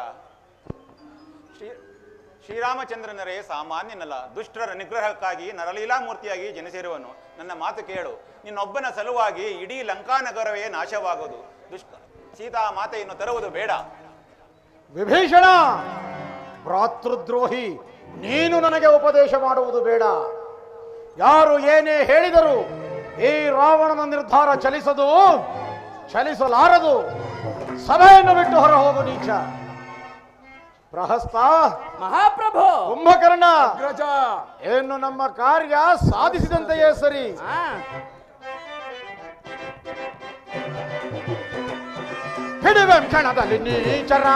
ಶ್ರೀರಾಮಚಂದ್ರನರೇ ಸಾಮಾನ್ಯನಲ್ಲ. ದುಷ್ಟರ ನಿಗ್ರಹಕ್ಕಾಗಿ ನರಲೀಲಾಮೂರ್ತಿಯಾಗಿ ಜನಿಸಿರುವನು. ನನ್ನ ಮಾತು ಕೇಳು. ನಿನ್ನೊಬ್ಬನ ಸಲುವಾಗಿ ಇಡೀ ಲಂಕಾನಗರವೇ ನಾಶವಾಗುವುದು. ಸೀತಾ ಮಾತೆಯನ್ನು ತರುವುದು ಬೇಡ. ವಿಭೀಷಣ, ಭ್ರಾತೃದ್ರೋಹಿ, ನೀನು ನನಗೆ ಉಪದೇಶ ಮಾಡುವುದು ಬೇಡ. ಯಾರು ಏನೇ ಹೇಳಿದರು ಈ ರಾವಣನ ನಿರ್ಧಾರ ಚಲಿಸಲಾರದು. ಸಭೆಯನ್ನು ಬಿಟ್ಟು ಹೊರ ಹೋಗು ನೀಚ. ಪ್ರಹಸ್ತ, ಮಹಾಪ್ರಭು, ಕುಂಭಕರ್ಣ, ಅಗ್ರಜ, ಏನು ನಮ್ಮ ಕಾರ್ಯ ಸಾಧಿಸಿದಂತೆಯೇ ಸರಿ. ಹಿಡಿವೆಂ ಕ್ಷಣದಲ್ಲಿ ನೀಚರ,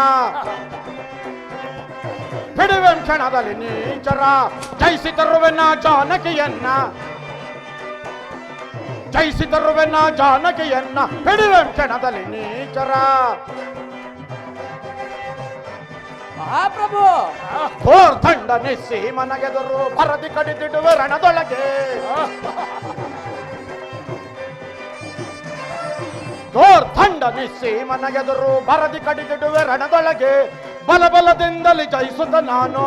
ಹಿಡಿವೆಂ ಕ್ಷಣದಲ್ಲಿ ನೀಚರ. ಜಯಿಸಿ ತರುವೆನ್ನ ಜಾನಕಿಯನ್ನ, ಜಯಿಸಿ ತರುವೆನ್ನ ಜಾನಕಿಯನ್ನ. ಹಿಡಿವೆಂ ಕ್ಷಣದಲ್ಲಿ ನೀಚರ. ಮಹಾಪ್ರಭು, ಘೋರ್ದಂಡ ನಿಸ್ಸಿ ಮನಗೆದರು ಭರದಿ ಕಡಿದಿಡುವೆ ರಣದೊಳಗೆ. ಘೋರ್ದಂಡ ನಿಸ್ಸಿ ಮನಗೆದರು ಭರದಿ ಕಡಿದಿಡುವೆ ರಣದೊಳಗೆ. ಬಲಬಲದಿಂದಲೇ ಜಯಿಸುತ್ತ ನಾನು,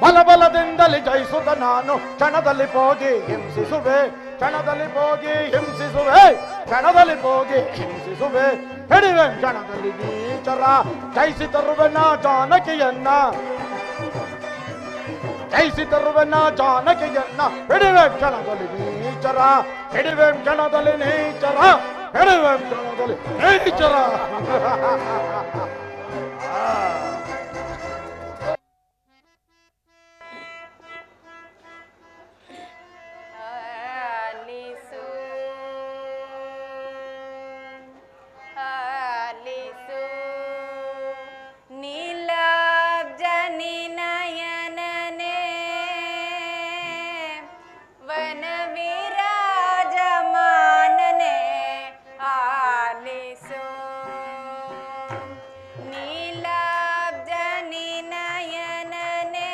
ಬಲಬಲದಿಂದಲೇ ಜಯಿಸುತ್ತ ನಾನು ಕ್ಷಣದಲ್ಲಿ ಹೋಗಿ ಹಿಂಸಿಸುವೆ, ಕ್ಷಣದಲ್ಲಿ ಹೋಗಿ ಹಿಂಸಿಸುವೆ, ಕ್ಷಣದಲ್ಲಿ ಹೋಗಿ ಹಿಂಸಿಸುವೆ, ಹಿಡಿವೆ ಕ್ಷಣದಲ್ಲಿ ನೀಚರ, ಜಯಿಸಿ ತರುವೆನ ಜಾನಕಿಯನ್ನ, ಜಯಿಸಿ ತರುವೆನ ಜಾನಕಿಯನ್ನ, ಹಿಡಿವೆ ಕ್ಷಣದಲ್ಲಿ ನೀಚರ, ಹಿಡಿವೆ ಕ್ಷಣದಲ್ಲಿ ನೀಚರ, ಹಿಡಿವೆ ಕ್ಷಣದಲ್ಲಿ ನೀಚರ. ಆಲಿಸು ಆಲಿಸು ನೀಲಾಬ್ಜನಿ ನಯನನೆ ವನವಿರಾಜಮಾನನೆ ಆಲಿಸು ನೀಲಾಬ್ಜನಿ ನಯನನೆ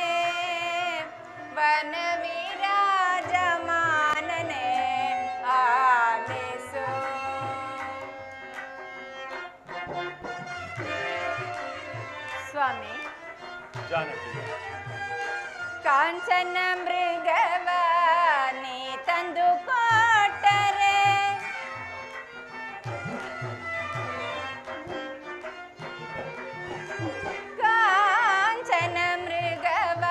ವನವಿರಾಜಮಾನನೆ ಆಲಿಸು. ಸ್ವಾಮಿ, ಜಾನಕಿ, ಕಾಂಚನ ಮೃಗವ ನೀ ತಂದು ಕೊಟ್ಟರೆ ಕಾಂಚನ ಮೃಗವ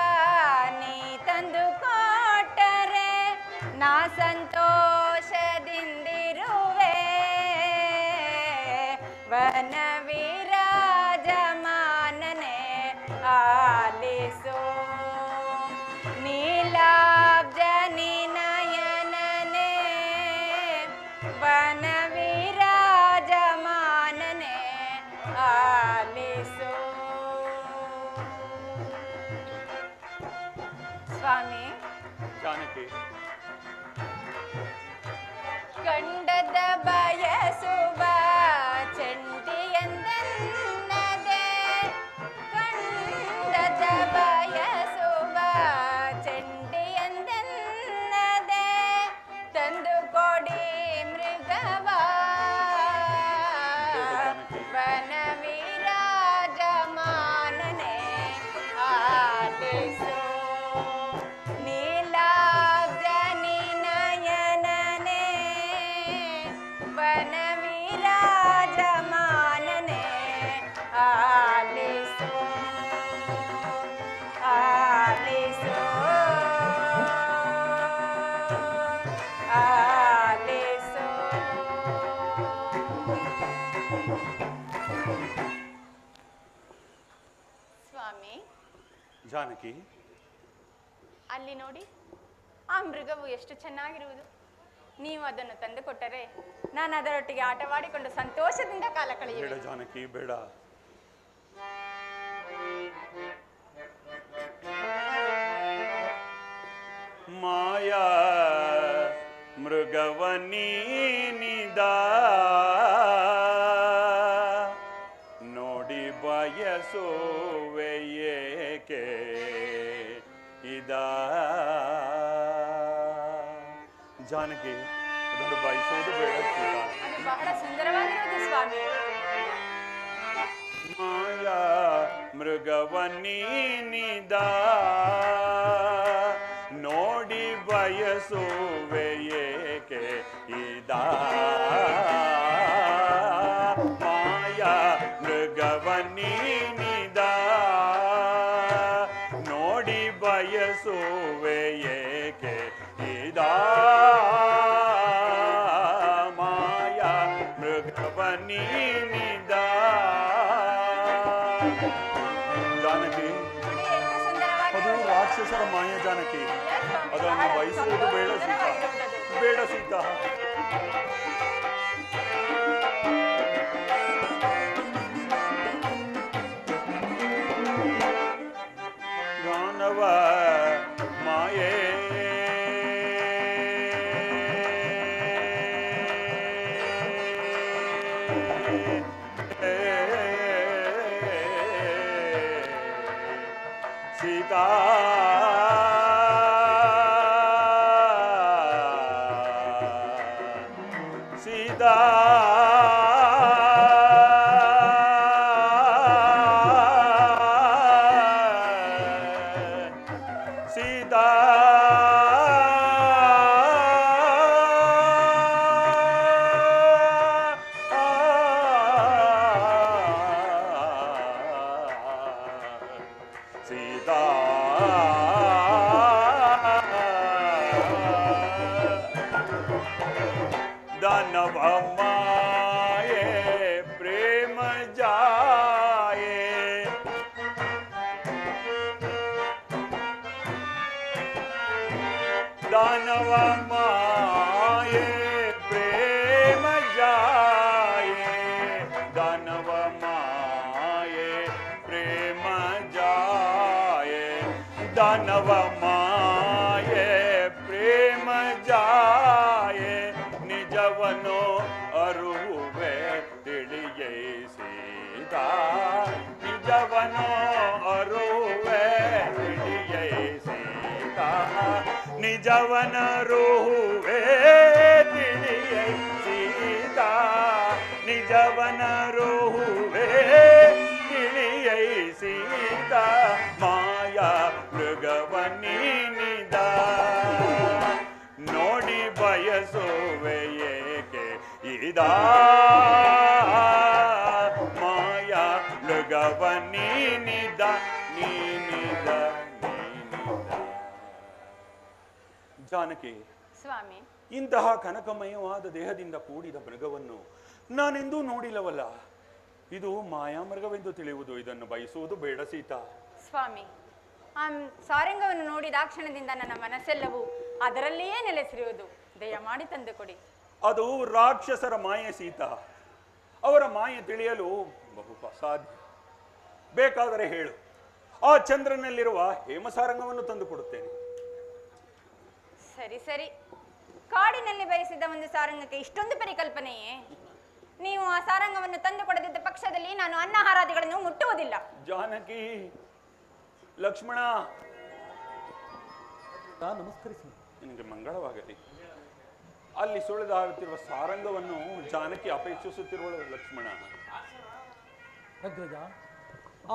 ನೀ ತಂದು ಕೊಟ್ಟರೆ ನಾ ಸಂತೋಷದಿಂದಿರುವೆ, ವನವಿರಾಜಮಾನನೆ ಆಲಿಸು ನೀಲಾಬ್ಜನಿ ನಯನನೆ ವನವಿರಾಜಮಾನನೆ ಆಲಿಸು. ಸ್ವಾಮಿ, ಜಾನಕಿ, ಕಂಡದ ಬಯಸುವ ಚೆಂಡಿಯಂದನ್ನದೆ, ಕಂಡದ ಬಯಸುವ ಚೆಂಡಿಯಂದನ್ನದೆ, ತಂದು ಕೊಡಿ ಮೃಗವ ವನವಿರಾಜಮಾನನೆ ಆಲಿಸು ನೀಲಾಬ್ಜನಿ ನಯನನೆ ವನವಿರಾಜಮಾನನೆ ಆಲಿಸು ಆಲಿಸು ಆಲಿಸು. ಸ್ವಾಮಿ, ಜಾನಕಿ, ಅಲ್ಲಿ ನೋಡಿ, ಆ ಮೃಗವು ಎಷ್ಟು ಚೆನ್ನಾಗಿರುವುದು. ನೀವು ಅದನ್ನು ತಂದುಕೊಟ್ಟರೆ ನಾನು ಅದರೊಟ್ಟಿಗೆ ಆಟವಾಡಿಕೊಂಡು ಸಂತೋಷದಿಂದ ಕಾಲ ಬೇಡ ಕಳೆಯುವೆ. ಜಾನಕಿ, ಬೇಡ. ಮಾಯಾ ಮೃಗವನೀನಿದ ನೋಡಿ ಬಯಸುವೆ ಏಕೆ ಇದ. ಜಾನಕಿ, ಅದನ್ನು ಬಯಸುವುದು ಬೇಡ ಸೀತಾ. ಅದು ಬಹಳ ಸುಂದರವಾಗಿರುವುದು ಸ್ವಾಮಿ. ಮಾಯಾ ಮೃಗವನೀನಿದ ನೋಡಿ ಬಯಸುವೆ ಏಕೆ ಇದ. ಮಾಯಾ ಮೃಗವನೀನಿದ ನೋಡಿ ಬಯಸುವೆ ಏಕೆ ಇದ. ಮಾಯಾ ಮೃಗವನೀನಿದ. ಜಾನಕಿ, ನೋಡಿ ಎಷ್ಟು ಅದು ಸುಂದರವಾಗಿರುವುದು. ರಾಕ್ಷಸರ ಮಾಯ ಜಾನಕಿ. ಅದನ್ನು ಬಹಳ ಬಯಸುವುದು ಬೇಡ ಸೀತಾ, ಸುಂದರವಾಗಿರುವುದು. ಬೇಡ ಸೀತಾ. ಗಾನವ ಮಾಯೇ ಸೀತಾ, ಸೀತಾ, दानव माये प्रेम जाए दानव माये प्रेम जाए दानव माये प्रेम जाए दानव माये प्रेम जाए निजवनो अरुवे ತಿಳಿಯೈಸಿದ ನಿಜವನೋ ಅರುವೆ ತಿಳಿಯೈಸಿದ ನಿಜವನ ರೂವೆ ತಿಳಿಯೈಸಿದ ನಿಜವನ ರೂವೆ ತಿಳಿಯೈಸಿದ ಮಾಯಾ ಮೃಗವನಿನಿದ ನೋಡಿ ಬಯಸುವೆ ಏಕೆ ಇದ ಮಾಯಾ ಮೃಗವನಿನಿದ ನೀನಿದ ಜಾನಕಿ, ಸ್ವಾಮಿ, ಇಂತಹ ಕನಕಮಯವಾದ ದೇಹದಿಂದ ಕೂಡಿದ ಮೃಗವನ್ನು ನಾನೆಂದೂ ನೋಡಿಲ್ಲವಲ್ಲ. ಇದು ಮಾಯಾಮೃಗವೆಂದು ತಿಳಿಯುವುದು, ಇದನ್ನು ಬಯಸುವುದು ಬೇಡ ಸೀತಾ. ಸ್ವಾಮಿ, ಆ ಸಾರಂಗವನ್ನು ನೋಡಿದ ಕ್ಷಣದಿಂದ ನನ್ನ ಮನಸ್ಸೆಲ್ಲವೂ ಅದರಲ್ಲಿಯೇ ನೆಲೆಸಿರುವುದು. ದಯಮಾಡಿ ತಂದುಕೊಡಿ. ಅದು ರಾಕ್ಷಸರ ಮಾಯೆ ಸೀತಾ. ಅವರ ಮಾಯೆ ತಿಳಿಯಲು ಬಹು ಅಸಾಧ್ಯ. ಬೇಕಾದರೆ ಹೇಳು, ಆ ಚಂದ್ರನಲ್ಲಿರುವ ಹೇಮಸಾರಂಗವನ್ನು ತಂದು ಕೊಡುತ್ತೇನೆ. ಸರಿ ಸರಿ, ಕಾಡಿನಲ್ಲಿ ಬಯಸಿದ ಒಂದು ಸಾರಂಗಕ್ಕೆ ಇಷ್ಟೊಂದು ಪರಿಕಲ್ಪನೆಯೇ? ನೀವು ಆ ಸಾರಂಗವನ್ನು ತಂದು ಕೊಡದಿದ್ದ ಪಕ್ಷದಲ್ಲಿ ನಾನು ಅನ್ನಹಾರಾದಿಗಳನ್ನು ಮುಟ್ಟುವುದಿಲ್ಲ. ಜಾನಕಿ, ಲಕ್ಷ್ಮಣ, ನಮಸ್ಕರಿಸಿ. ನಿನಗೆ ಮಂಗಳವಾಗಲಿ. ಅಲ್ಲಿ ಸುಳಿದಾಡುತ್ತಿರುವ ಸಾರಂಗವನ್ನು ಜಾನಕಿ ಅಪೇಕ್ಷಿಸುತ್ತಿರುವಳು. ಲಕ್ಷ್ಮಣ, ಅಗ್ರಜ,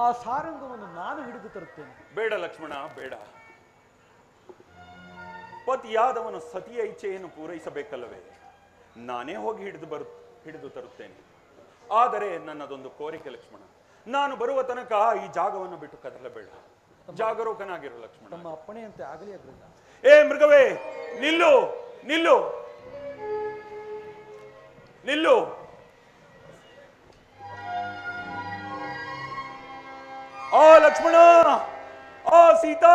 ಆ ಸಾರಂಗವನ್ನು ನಾನು ಹಿಡಿದು ತರುತ್ತೇನೆ. ಬೇಡ ಲಕ್ಷ್ಮಣ, ಬೇಡ. ಪತಿಯಾದವನು ಸತಿಯ ಇಚ್ಛೆಯನ್ನು ಪೂರೈಸಬೇಕಲ್ಲವೇ? ನಾನೇ ಹೋಗಿ ಹಿಡಿದು ತರುತ್ತೇನೆ. ಆದರೆ ನನ್ನದೊಂದು ಕೋರಿಕೆ ಲಕ್ಷ್ಮಣ, ನಾನು ಬರುವ ತನಕ ಈ ಜಾಗವನ್ನು ಬಿಟ್ಟು ಕದಲಬೇಡ. ಜಾಗರೂಕನಾಗಿರು ಲಕ್ಷ್ಮಣ. ನಮ್ಮ ಅಪ್ಪಣೆಯಂತೆ ಆಗಲಿ ಅಗ್ರಜ. ಏ ಮೃಗವೇ, ನಿಲ್ಲು ನಿಲ್ಲು ನಿಲ್ಲು. ಆ ಲಕ್ಷ್ಮಣ, ಆ ಸೀತಾ.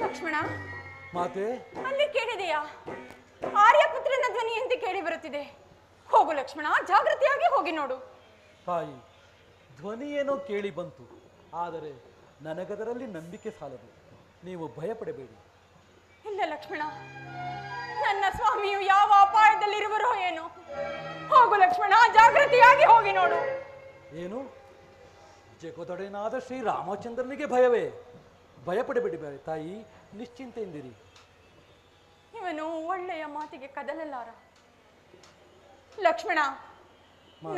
ಲಕ್ಷ್ಮಣ, ಮಾತೆ, ಅಲ್ಲಿ ಕೇಳಿದೆಯಾ? ಆರ್ಯಪುತ್ರನ ಧ್ವನಿಯಂತೆ ಕೇಳಿ ಬರುತ್ತಿದೆ. ಹೋಗು ಲಕ್ಷ್ಮಣ, ಜಾಗೃತಿಯಾಗಿ ಹೋಗಿ ನೋಡು. ತಾಯಿ, ಧ್ವನಿ ಏನೋ ಕೇಳಿ ಬಂತು, ಆದರೆ ನನಗದರಲ್ಲಿ ನಂಬಿಕೆ ಸಾಲದು. ನೀವು ಭಯಪಡಬೇಡಿ. ಇಲ್ಲ ಲಕ್ಷ್ಮಣ, ನನ್ನ ಸ್ವಾಮಿಯು ಯಾವ ಅಪಾಯದಲ್ಲಿರುವರೋ ಏನೋ. ಹೋಗು ಲಕ್ಷ್ಮಣ, ಜಾಗೃತಿಯಾಗಿ ಹೋಗಿ ನೋಡು. ಏನು, ಜಗದೊಡೆಯನಾದ ಶ್ರೀರಾಮಚಂದ್ರನಿಗೆ ಭಯವೇ? ಭಯಪಡಬೇಡಿ ತಾಯಿ, ನಿಶ್ಚಿಂತೆಯಿಂದಿರಿ. ಇವನು ಒಳ್ಳೆಯ ಮಾತಿಗೆ ಕದಲಲಾರ. ಲಕ್ಷ್ಮಣ,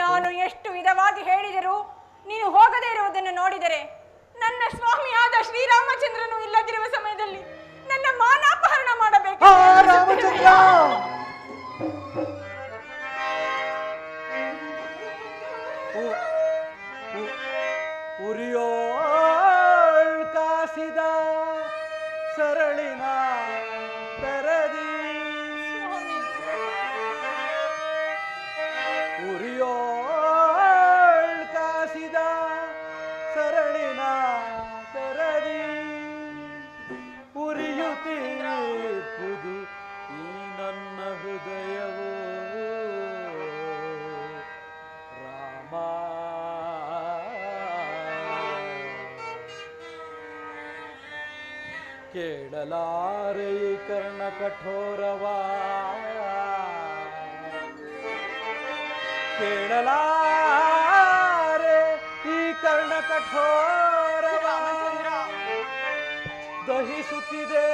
ನಾನು ಎಷ್ಟು ವಿಧವಾಗಿ ಹೇಳಿದರೂ ನೀನು ಹೋಗದೇ ಇರುವುದನ್ನು ನೋಡಿದರೆ ನನ್ನ ಸ್ವಾಮಿಯಾದ ಶ್ರೀರಾಮಚಂದ್ರನು ಇಲ್ಲದಿರುವ ಸಮಯದಲ್ಲಿ ನನ್ನ ಮಾನಾಪಹರಣ ಮಾಡಬೇಕು. ರಾಮಚಂದ್ರ, ಉರಿಯೋಳ್ ಕಾಸಿದ ಸರಳಿನ ತರದಿ ಉರಿಯೋಳ್ ಕಾಸಿದ ಸರಳಿನ ತರದಿ ಉರಿಯುತ್ತಿರುವುದು ಈ ನನ್ನ ಹೃದಯವು ರಾಮ. ಕೇಳಲಾರೆ ಈ ಕರ್ಣ ಕಠೋರವಾ, ಕೇಳಲಾರೆ ಈ ಕರ್ಣ ಕಠೋರವಾ, ದಹಿಸುತ್ತಿದೆ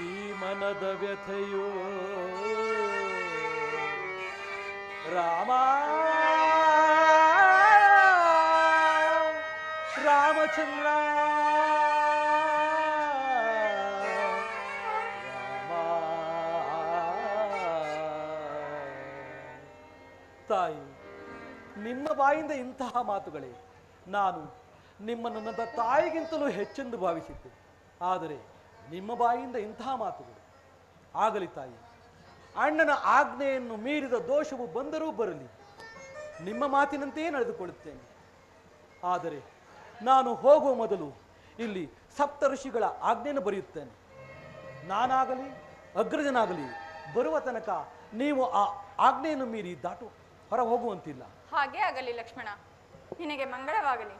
ಈ ಮನದ ವ್ಯಥೆಯು ರಾಮ. ರಾಮಚಂದ್ರ, ತಾಯಿ, ನಿಮ್ಮ ಬಾಯಿಂದ ಇಂತಹ ಮಾತುಗಳೇ? ನಾನು ನಿಮ್ಮನ್ನು ನನ್ನ ತಾಯಿಗಿಂತಲೂ ಹೆಚ್ಚೆಂದು ಭಾವಿಸಿದ್ದೆ. ಆದರೆ ನಿಮ್ಮ ಬಾಯಿಂದ ಇಂತಹ ಮಾತುಗಳು ಆಗಲಿ ತಾಯಿ. ಅಣ್ಣನ ಆಜ್ಞೆಯನ್ನು ಮೀರಿದ ದೋಷವು ಬಂದರೂ ಬರಲಿ, ನಿಮ್ಮ ಮಾತಿನಂತೆಯೇ ನಡೆದುಕೊಳ್ಳುತ್ತೇನೆ. ಆದರೆ ನಾನು ಹೋಗುವ ಮೊದಲು ಇಲ್ಲಿ ಸಪ್ತ ಋಷಿಗಳ ಆಜ್ಞೆಯನ್ನು ಬರೆಯುತ್ತೇನೆ. ನಾನಾಗಲಿ ಅಗ್ರಜನಾಗಲಿ ಬರುವ ತನಕ ನೀವು ಆ ಆಜ್ಞೆಯನ್ನು ಮೀರಿ ಹೊರ ಹೋಗುವಂತಿಲ್ಲ. ಹಾಗೆ ಆಗಲಿ ಲಕ್ಷ್ಮಣ, ನಿನಗೆ ಮಂಗಳವಾಗಲಿ.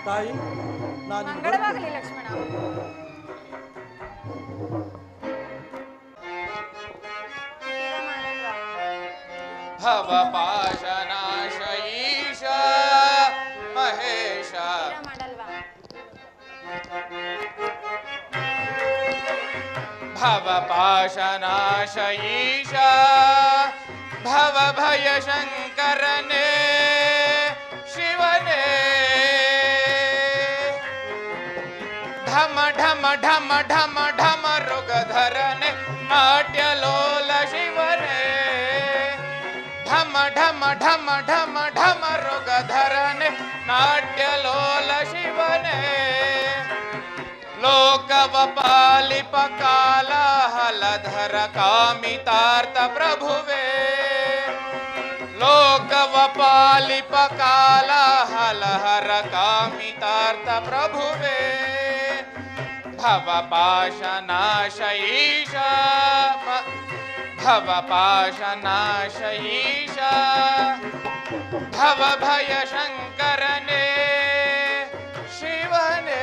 ತಾಯಿ, ನಾನು ಮಂಗಳವಾಗಲಿ ಲಕ್ಷ್ಮಣ. ಭವಪಾಶನಾಶ ಈಶ ಮಹೇಶ. ಭವಪಾಶನಾಶ ಈಶ ಭವಭಯ ಶಂಕರನೇ ಶಿವನೇ. ಢಮ ಢಮ ಢಮ ಢಮ ಢಮ ಋಗಧರನೆ ನಾಟ್ಯಲೋಲ ಶಿವನೇ. ಢಮ ಢಮ ಢಮ ಢಮ ಢಮ ಋಗಧರನೆ ನಾಟ್ಯಲೋಲ ಶಿವನೇ. ಲೋಕವ ಪಾಲಿಪ ಕಾಲ ಹಲಧರ ಕಾಮಿತಾರ್ಥ ಪ್ರಭುವೇ. ಲೋಕವ ಪಾಲಿಪ ಕಾಲ ಹಲಹರ ಕಾಮಿತಾರ್ಥ ಪ್ರಭುವೇ. ಭವಪಾಶನಾಶ ಈಶ ಭವಪಾಶನಾಶ ಈಶ ಭವಭಯ ಶಂಕರನೇ ಶಿವನೇ.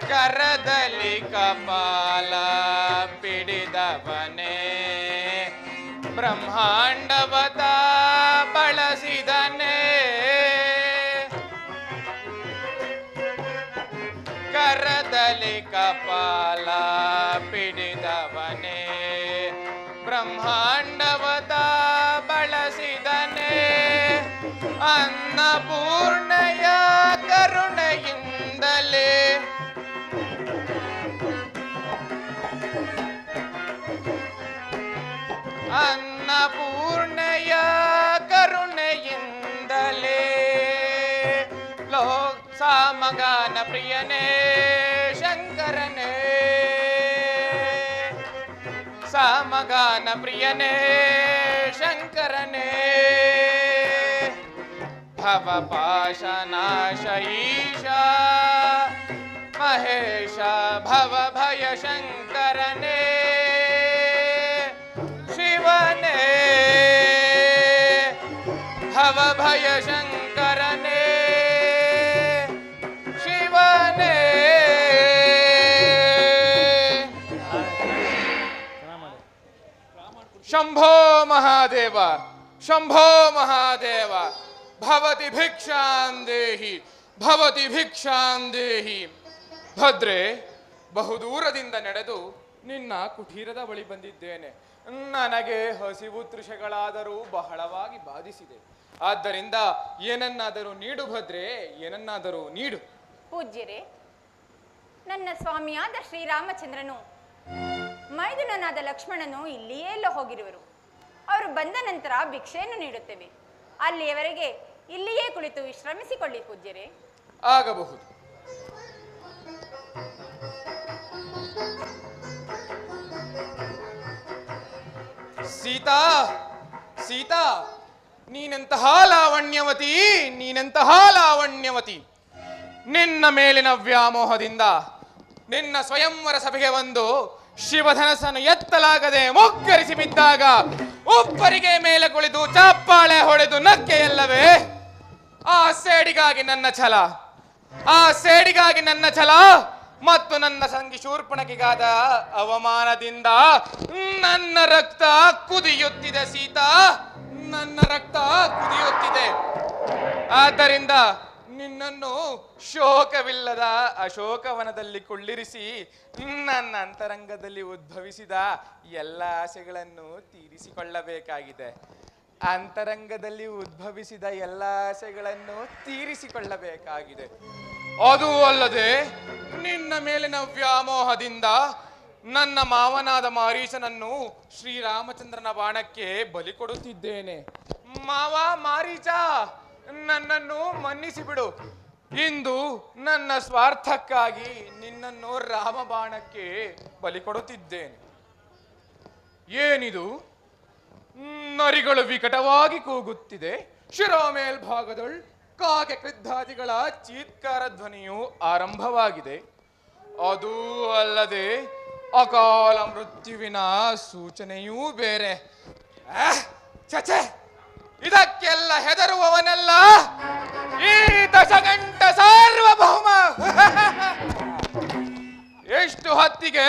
ಕರದಲ್ಲಿ ಕಪಾಲ ಪಿಡಿದವನೇ ಬ್ರಹ್ಮಾಂಡವತ ಬಳಸಿದನೇ. ಕರದಲ್ಲಿ ಕಪಾಲ ಪಿಡಿದವನೇ ಬ್ರಹ್ಮಾಂಡವತ ಬಳಸಿದನೇ. ಅನ್ನಪೂರ್ಣೆಯ ಕರುಣೆಯಿಂದಲೇ ಅನ್ನಪೂರ್ಣೆಯ ಕರುಣೆಯಿಂದಲೇ ಸಾಮಗಾನ ಪ್ರಿಯನೇ ಶಂಕರನೇ. ಸಾಮಗಾನ ಪ್ರಿಯನೇ ಶಂಕರನೇ. ಭವಪಾಶನಾಶ ಈಶ ಮಹೇಶ ಭವಭಯ ಶಂಕರನೇ ಶಿವನೇ. ಭವಭಯ ಶಂಕರನೇ ಶಿವನೇ. ಶಂಭೋ ಮಹಾದೇವ ಶಂಭೋ ಮಹಾದೇವ. ಭವತಿ ಭಿಕ್ಷಾಂದೇಹಿ ಭವತಿ ಭಿಕ್ಷಾಂದೇಹಿ. ಭದ್ರೆ, ಬಹುದೂರದಿಂದ ನಡೆದು ನಿನ್ನ ಕುಟೀರದ ಬಳಿ ಬಂದಿದ್ದೇನೆ. ನನಗೆ ಹಸಿವು ತೃಷೆಗಳಾದರೂ ಬಹಳವಾಗಿ ಬಾಧಿಸಿದೆ. ಆದ್ದರಿಂದ ಏನನ್ನಾದರೂ ನೀಡು ಭದ್ರೆ, ಏನನ್ನಾದರೂ ನೀಡು. ಪೂಜ್ಯರೇ, ನನ್ನ ಸ್ವಾಮಿಯಾದ ಶ್ರೀರಾಮಚಂದ್ರನು ಮೈದುನನಾದ ಲಕ್ಷ್ಮಣನು ಇಲ್ಲಿಯೇ ಎಲ್ಲ ಹೋಗಿರುವರು. ಅವರು ಬಂದ ನಂತರ ಭಿಕ್ಷೆಯನ್ನು ನೀಡುತ್ತೇವೆ. ಅಲ್ಲಿಯವರೆಗೆ ಇಲ್ಲಿಯೇ ಕುಳಿತು ವಿಶ್ರಮಿಸಿಕೊಳ್ಳಿ ಪೂಜ್ಯರೇ. ಆಗಬಹುದು. ಸೀತಾ ಸೀತಾ, ನೀನೆಂತಹ ಲಾವಣ್ಯವತಿ, ನೀನೆಂತಹ ಲಾವಣ್ಯವತಿ. ನಿನ್ನ ಮೇಲಿನ ವ್ಯಾಮೋಹದಿಂದ ನಿನ್ನ ಸ್ವಯಂವರ ಸಭೆಗೆ ಬಂದು ಶಿವಧನಸನ್ನು ಎತ್ತಲಾಗದೆ ಮುಗ್ಗರಿಸಿ ಬಿದ್ದಾಗ ಉಪ್ಪರಿಗೆ ಮೇಲೆ ಕುಳಿತು ಚಪ್ಪಾಳೆ ಹೊಡೆದು ನಕ್ಕೆಯಲ್ಲವೇ? ಆ ಸೇಡಿಗಾಗಿ ನನ್ನ ಛಲ, ಆ ಸೇಡಿಗಾಗಿ ನನ್ನ ಛಲ ಮತ್ತು ನನ್ನ ಸಂಗಿ ಶೂರ್ಪಣಕಿಗಾದ ಅವಮಾನದಿಂದ ನನ್ನ ರಕ್ತ ಕುದಿಯುತ್ತಿದೆ ಸೀತಾ, ನನ್ನ ರಕ್ತ ಕುದಿಯುತ್ತಿದೆ. ಆದ್ದರಿಂದ ನಿನ್ನನ್ನು ಶೋಕವಿಲ್ಲದ ಅಶೋಕವನದಲ್ಲಿ ಕುಳ್ಳಿರಿಸಿ ನನ್ನ ಅಂತರಂಗದಲ್ಲಿ ಉದ್ಭವಿಸಿದ ಎಲ್ಲ ಆಸೆಗಳನ್ನು ತೀರಿಸಿಕೊಳ್ಳಬೇಕಾಗಿದೆ. ಅಂತರಂಗದಲ್ಲಿ ಉದ್ಭವಿಸಿದ ಎಲ್ಲ ಆಸೆಗಳನ್ನು ತೀರಿಸಿಕೊಳ್ಳಬೇಕಾಗಿದೆ. ಅದು ಅಲ್ಲದೆ ನಿನ್ನ ಮೇಲಿನ ವ್ಯಾಮೋಹದಿಂದ ನನ್ನ ಮಾವನಾದ ಮಾರೀಚನನ್ನು ಶ್ರೀರಾಮಚಂದ್ರನ ಬಾಣಕ್ಕೆ ಬಲಿ ಕೊಡುತ್ತಿದ್ದೇನೆ. ಮಾವ ಮಾರೀಚ, ನನ್ನನ್ನು ಮನ್ನಿಸಿ ಬಿಡು. ಇಂದು ನನ್ನ ಸ್ವಾರ್ಥಕ್ಕಾಗಿ ನಿನ್ನನ್ನು ರಾಮ ಬಾಣಕ್ಕೆ ಬಲಿ ಕೊಡುತ್ತಿದ್ದೇನೆ. ಏನಿದು? ನರಿಗಳು ವಿಕಟವಾಗಿ ಕೂಗುತ್ತಿದೆ. ಶಿರೋ ಮೇಲ್ಭಾಗದೊಳ್ ಕಾಗೆ ಕ್ರಿದ್ದಾದಿಗಳ ಚೀತ್ಕಾರ ಧ್ವನಿಯು ಆರಂಭವಾಗಿದೆ. ಅದೂ ಅಲ್ಲದೆ ಅಕಾಲ ಮೃತ್ಯುವಿನ ಸೂಚನೆಯೂ ಬೇರೆ. ಚಚೆ, ಇದಕ್ಕೆಲ್ಲ ಹೆದರುವವನೆಲ್ಲ ಈ ದಶಗಂಟ ಸಾರ್ವಭೌಮ. ಎಷ್ಟು ಹೊತ್ತಿಗೆ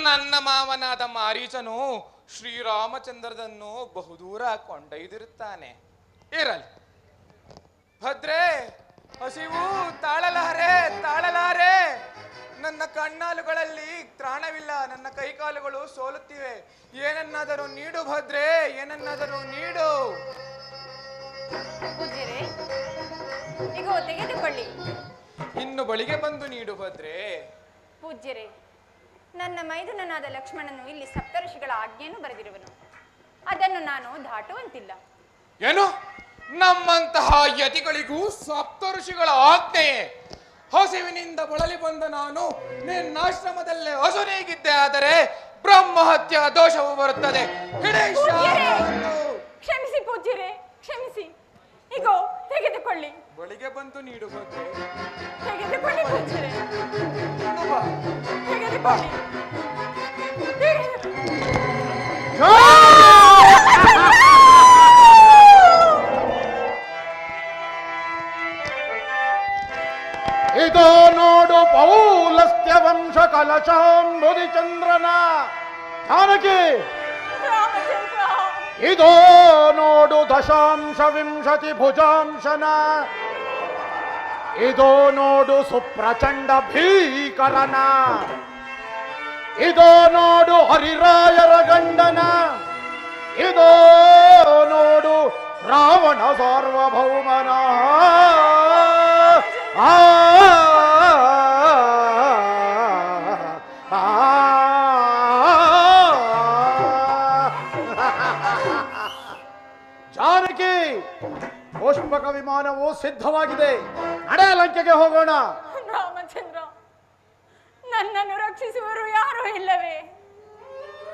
ನನ್ನ ಮಾವನಾದ ಮಾರೀಚನು ಶ್ರೀರಾಮಚಂದ್ರನನ್ನು ಬಹುದೂರ ಕೊಂಡೊಯ್ದಿರುತ್ತಾನೆ. ಇರಲಿ ಭದ್ರೆ, ಹಸಿವು ತಾಳಲಾರೆ. ನನ್ನ ಕಣ್ಣಾಲುಗಳಲ್ಲಿ ತ್ರಾಣವಿಲ್ಲ, ನನ್ನ ಕೈಕಾಲುಗಳು ಸೋಲುತ್ತಿವೆ. ಏನನ್ನಾದರೂ ನೀಡು ಭದ್ರೆ, ಏನನ್ನಾದರೂ ನೀಡು. ಪೂಜ್ಯರೇ, ಇಗೋ ತೆಗೆದುಕೊಳ್ಳಿ. ಇನ್ನು ಬಳಿಗೆ ಬಂದು ನೀಡು ಭದ್ರೆ. ಪೂಜ್ಯರೇ, ನನ್ನ ಮೈದುನನಾದ ಲಕ್ಷ್ಮಣನು ಇಲ್ಲಿ ಸಪ್ತಋಷಿಗಳ ಆಜ್ಞೆಯನ್ನು ಬರೆದಿರುವನು. ಅದನ್ನು ನಾನು ದಾಟುವಂತಿಲ್ಲ. ಏನು? ನಮ್ಮಂತಹ ಯತಿಗಳಿಗೂ ಸಪ್ತಋಷಿಗಳ ಆಜ್ಞೆಯೇ? ಹಸಿವಿನಿಂದ ಬಳಲಿ ಬಂದ ನಾನು ನಿನ್ನಾಶ್ರಮದಲ್ಲೇ ಹಸುನೀಗಿದ್ದೆ ಆದರೆ ಬ್ರಹ್ಮಹತ್ಯ ದೋಷವು ಬರುತ್ತದೆ. ಕ್ಷಮಿಸಿ ಪೂಜ್ಯರೇ, ಕ್ಷಮಿಸಿ. ಇಗೋ ತೆಗೆದುಕೊಳ್ಳಿ. ಬಳಿಗೆ ಬಂದು ನೀಡು ಭದ್ರೆ. ತೆಗೆದುಕೊಳ್ಳಿ ಪೂಜ್ಯರೇ, ತೆಗೆದುಕೊಳ್ಳಿ. ಇದೋ ನೋಡು ಪೌಲಸ್ತ್ಯ ವಂಶ ಕಲಶಾಂಬುದಿ ಚಂದ್ರನ ಜಾನಕಿ. ಇದೋ ನೋಡು ದಶಾಂಶ ವಿಂಶತಿ ಭುಜಾಂಶನ. ಇದೋ ನೋಡು ಸುಪ್ರಚಂಡ ಭೀಕರನ. ಇದೋ ನೋಡು ಹರಿರಾಯರ ಗಂಡನ. ಇದೋ ನೋಡು ರಾವಣ ಸಾರ್ವಭೌಮನ. ಜಾನಕಿ, ಪುಷ್ಪಕ ವಿಮಾನವು ಸಿದ್ಧವಾಗಿದೆ. ನಡೆ, ಲಂಕೆಗೆ ಹೋಗೋಣ. ರಾಮಚಂದ್ರ, ನನ್ನನ್ನು ರಕ್ಷಿಸುವರು ಯಾರೂ ಇಲ್ಲವೇ?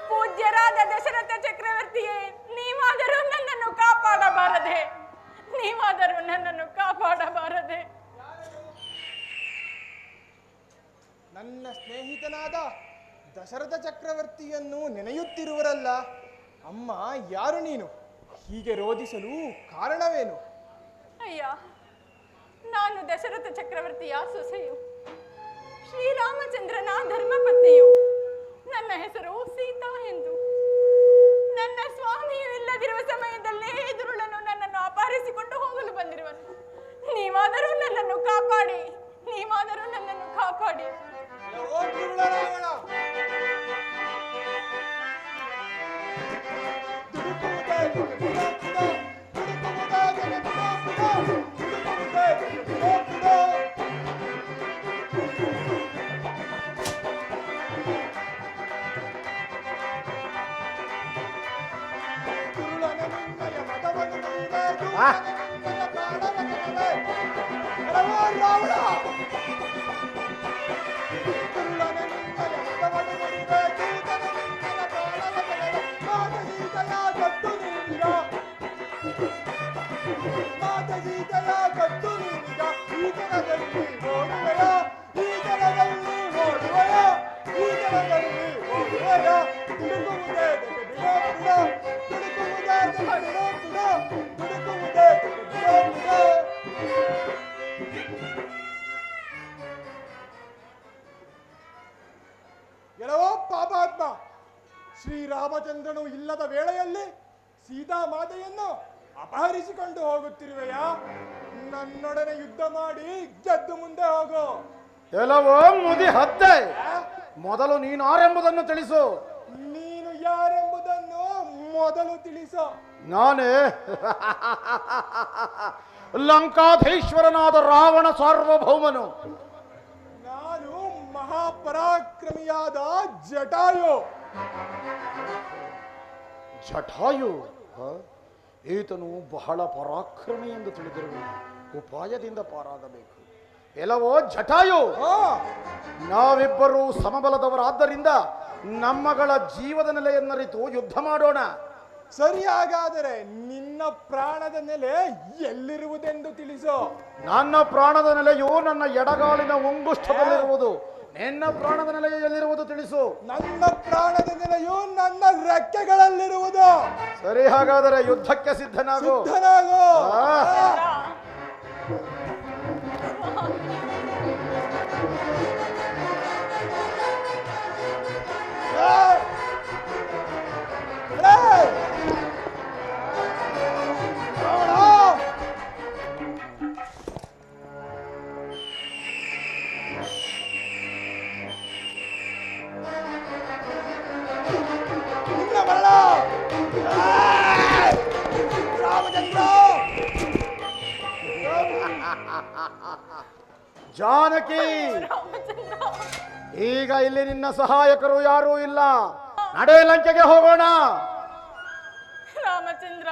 ಪೂಜ್ಯರಾದ ದಶರಥ ಚಕ್ರವರ್ತಿಯೇ, ನೀವಾದರೂ ನನ್ನನ್ನು ಕಾಪಾಡಬಾರದೆ? ನೀವಾದರೂ ನನ್ನನ್ನು ಕಾಪಾಡಬಾರದೆ? ನನ್ನ ಸ್ನೇಹಿತನಾದ ದಶರಥ ಚಕ್ರವರ್ತಿಯನ್ನು ನೆನೆಯುತ್ತಿರುವರಲ್ಲ. ಅಮ್ಮ, ಯಾರು ನೀನು? ಹೀಗೆ ರೋಧಿಸಲು ಕಾರಣವೇನು? ಅಯ್ಯ, ನಾನು ದಶರಥ ಚಕ್ರವರ್ತಿಯ ಸೊಸೆಯು, ಶ್ರೀರಾಮಚಂದ್ರನ ಧರ್ಮಪತ್ನಿಯು. ನನ್ನ ಹೆಸರು ಸೀತಾ ಎಂದು. ನನ್ನ ಸ್ವಾಮಿಯು ಇಲ್ಲದಿರುವ ಸಮಯದಲ್ಲೇ ಎದುರುಳನ್ನು ನನ್ನನ್ನು ಅಪಹರಿಸಿಕೊಂಡು ಹೋಗಲು ಬಂದಿರುವನು. ನೀವಾದರೂ ನನ್ನನ್ನು ಕಾಪಾಡಿ, ನೀವಾದರೂ ನನ್ನನ್ನು ಕಾಪಾಡಿ. ಎಲ್ಲವೋ ಪಾಪಾತ್ಮ, ಶ್ರೀರಾಮಚಂದ್ರನು ಇಲ್ಲದ ವೇಳೆಯಲ್ಲಿ ಸೀತಾ ಮಾತೆಯನ್ನು ಅಪಹರಿಸಿಕೊಂಡು ಹೋಗುತ್ತಿರುವೆಯಾ? ನನ್ನೊಡನೆ ಯುದ್ಧ ಮಾಡಿ ಗೆದ್ದು ಮುಂದೆ ಹೋಗು. ಎಲ್ಲವೋ ಮುದಿ ಹತ್ತೆ, ಮೊದಲು ನೀನಾರೆಂಬುದನ್ನು ತಿಳಿಸು. ನೀನು ಯಾರೆಂಬುದನ್ನು ಮೊದಲು ತಿಳಿಸೋ. ನಾನೇ ಲಂಕಾಧೀಶ್ವರನಾದ ರಾವಣ ಸಾರ್ವಭೌಮನು. ನಾನು ಮಹಾಪರಾಕ್ರಮಿಯಾದ ಜಟಾಯು. ಜಟಾಯು ಈತನು ಬಹಳ ಪರಾಕ್ರಮಿ ಎಂದು ತಿಳಿದಿರುವ ಉಪಾಯದಿಂದ ಪಾರಾಗಬೇಕು. ಎಲ್ಲವೋ ಜಟಾಯು, ನಾವಿಬ್ಬರು ಸಮಬಲದವರಾದ್ದರಿಂದ ನಮ್ಮಗಳ ಜೀವದ ನೆಲೆಯನ್ನರಿತು ಯುದ್ಧ ಮಾಡೋಣ. ಸರಿಯಾಗಾದರೆ ನಿನ್ನ ಪ್ರಾಣದ ನೆಲೆ ಎಲ್ಲಿರುವುದೆಂದು ತಿಳಿಸೋ. ನನ್ನ ಪ್ರಾಣದ ನೆಲೆಯು ನನ್ನ ಎಡಗಾಲಿನ ಮುಂಗುಷ್ಟದಲ್ಲಿರುವುದು. ನಿನ್ನ ಪ್ರಾಣದ ನೆಲೆಯು ಎಲ್ಲಿರುವುದು ತಿಳಿಸು. ನನ್ನ ಪ್ರಾಣದ ನೆಲೆಯು ನನ್ನ ರೆಕ್ಕೆಗಳಲ್ಲಿರುವುದು. ಸರಿ, ಹಾಗಾದರೆ ಯುದ್ಧಕ್ಕೆ ಸಿದ್ಧನಾಗು. ಜಾನಕಿ, ಈಗ ಇಲ್ಲಿ ನಿನ್ನ ಸಹಾಯಕರು ಯಾರೂ ಇಲ್ಲ. ನಡೆ, ಲಂಕೆಗೆ ಹೋಗೋಣ. ರಾಮಚಂದ್ರ,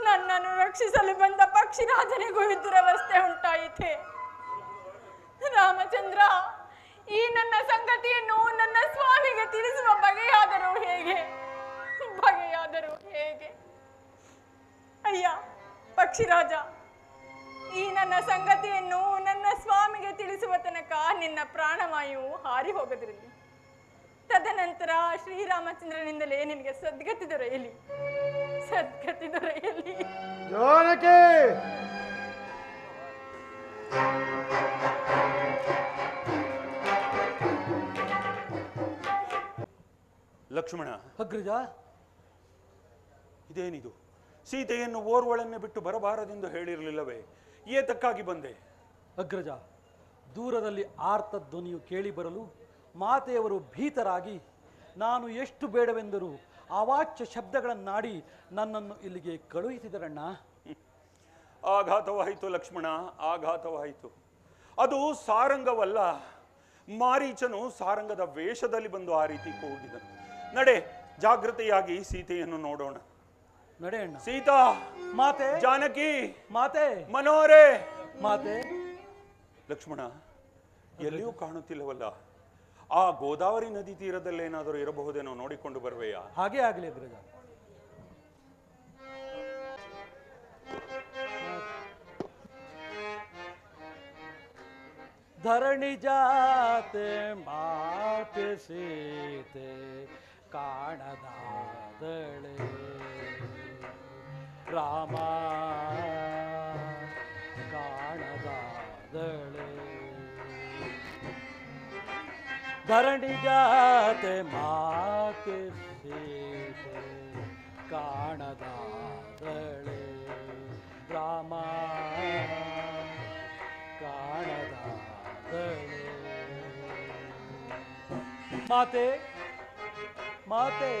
ನನ್ನನ್ನು ರಕ್ಷಿಸಲು ಬಂದ ಪಕ್ಷಿರಾಜನಿಗೂ ದುರವಸ್ಥೆ ಉಂಟಾಯಿತೆ. ರಾಮಚಂದ್ರ, ಈ ನನ್ನ ಸಂಗತಿಯನ್ನು ನನ್ನ ಸ್ವಾಮಿಗೆ ತಿಳಿಸುವ ಬಗೆಯಾದರೂ ಹೇಗೆ? ಅಯ್ಯ ಪಕ್ಷಿರಾಜ, ಈ ನನ್ನ ಸಂಗತಿಯನ್ನು ನನ್ನ ಸ್ವಾಮಿಗೆ ತಿಳಿಸುವ ತನಕ ನಿನ್ನ ಪ್ರಾಣವಾಯು ಹಾರಿ ಹೋಗದಿರಲಿ. ತದನಂತರ ಶ್ರೀರಾಮಚಂದ್ರನಿಂದಲೇ ನಿನಗೆ ಸದ್ಗತಿ ದೊರೆಯಲಿ. ಜಾನಕಿ, ಲಕ್ಷ್ಮಣ. ಅಗ್ರಜ, ಇದೇನಿದು? ಸೀತೆಯನ್ನು ಓರ್ವಳನ್ನೇ ಬಿಟ್ಟು ಬರಬಾರದೆಂದು ಹೇಳಿರಲಿಲ್ಲವೇ? ಏತಕ್ಕಾಗಿ ಬಂದೆ? ಅಗ್ರಜ, ದೂರದಲ್ಲಿ ಆರ್ತ ಧ್ವನಿಯು ಕೇಳಿ ಬರಲು ಮಾತೆಯವರು ಭೀತರಾಗಿ ನಾನು ಎಷ್ಟು ಬೇಡವೆಂದರೂ ಅವಾಚ್ಯ ಶಬ್ದಗಳನ್ನಾಡಿ ನನ್ನನ್ನು ಇಲ್ಲಿಗೆ ಕಳುಹಿಸಿದರಣ್ಣ. ಆಘಾತವಾಯಿತು ಲಕ್ಷ್ಮಣ, ಆಘಾತವಾಯಿತು. ಅದು ಸಾರಂಗವಲ್ಲ, ಮಾರೀಚನು ಸಾರಂಗದ ವೇಷದಲ್ಲಿ ಬಂದು ಆ ರೀತಿ ಕೂಗಿದನು. ನಡೆ, ಜಾಗೃತೆಯಾಗಿ ಸೀತೆಯನ್ನು ನೋಡೋಣ. ನಡೆಯಣ್ಣ. ಸೀತಾ, ಮಾತೆ. ಜಾನಕಿ, ಮಾತೆ. ಮನೋಹರೇ, ಮಾತೆ. ಲಕ್ಷ್ಮಣ, ಎಲ್ಲಿಯೂ ಕಾಣುತ್ತಿಲ್ಲವಲ್ಲ. ಆ ಗೋದಾವರಿ ನದಿ ತೀರದಲ್ಲೇನಾದರೂ ಇರಬಹುದೇನೋ ನೋಡಿಕೊಂಡು ಬರುವೆಯಾ? ಹಾಗೆ ಆಗಲಿ ಅಗ್ರಜ. ಧರಣಿ ಜಾತೆ ಮಾತೆ ಸೀತೆ ಕಾಣದಾದಳೆ ರಾಮ ಕಾಣದಾದಳೆ. ಧರಣಿ ಜಾತೆ ಮಾತೆ ಸೀತೆ ಕಾಣದಾದಳೆ ರಾಮ ಕಾಣದಾದಳೆ. ಮಾತೆ ಮಾತೆ,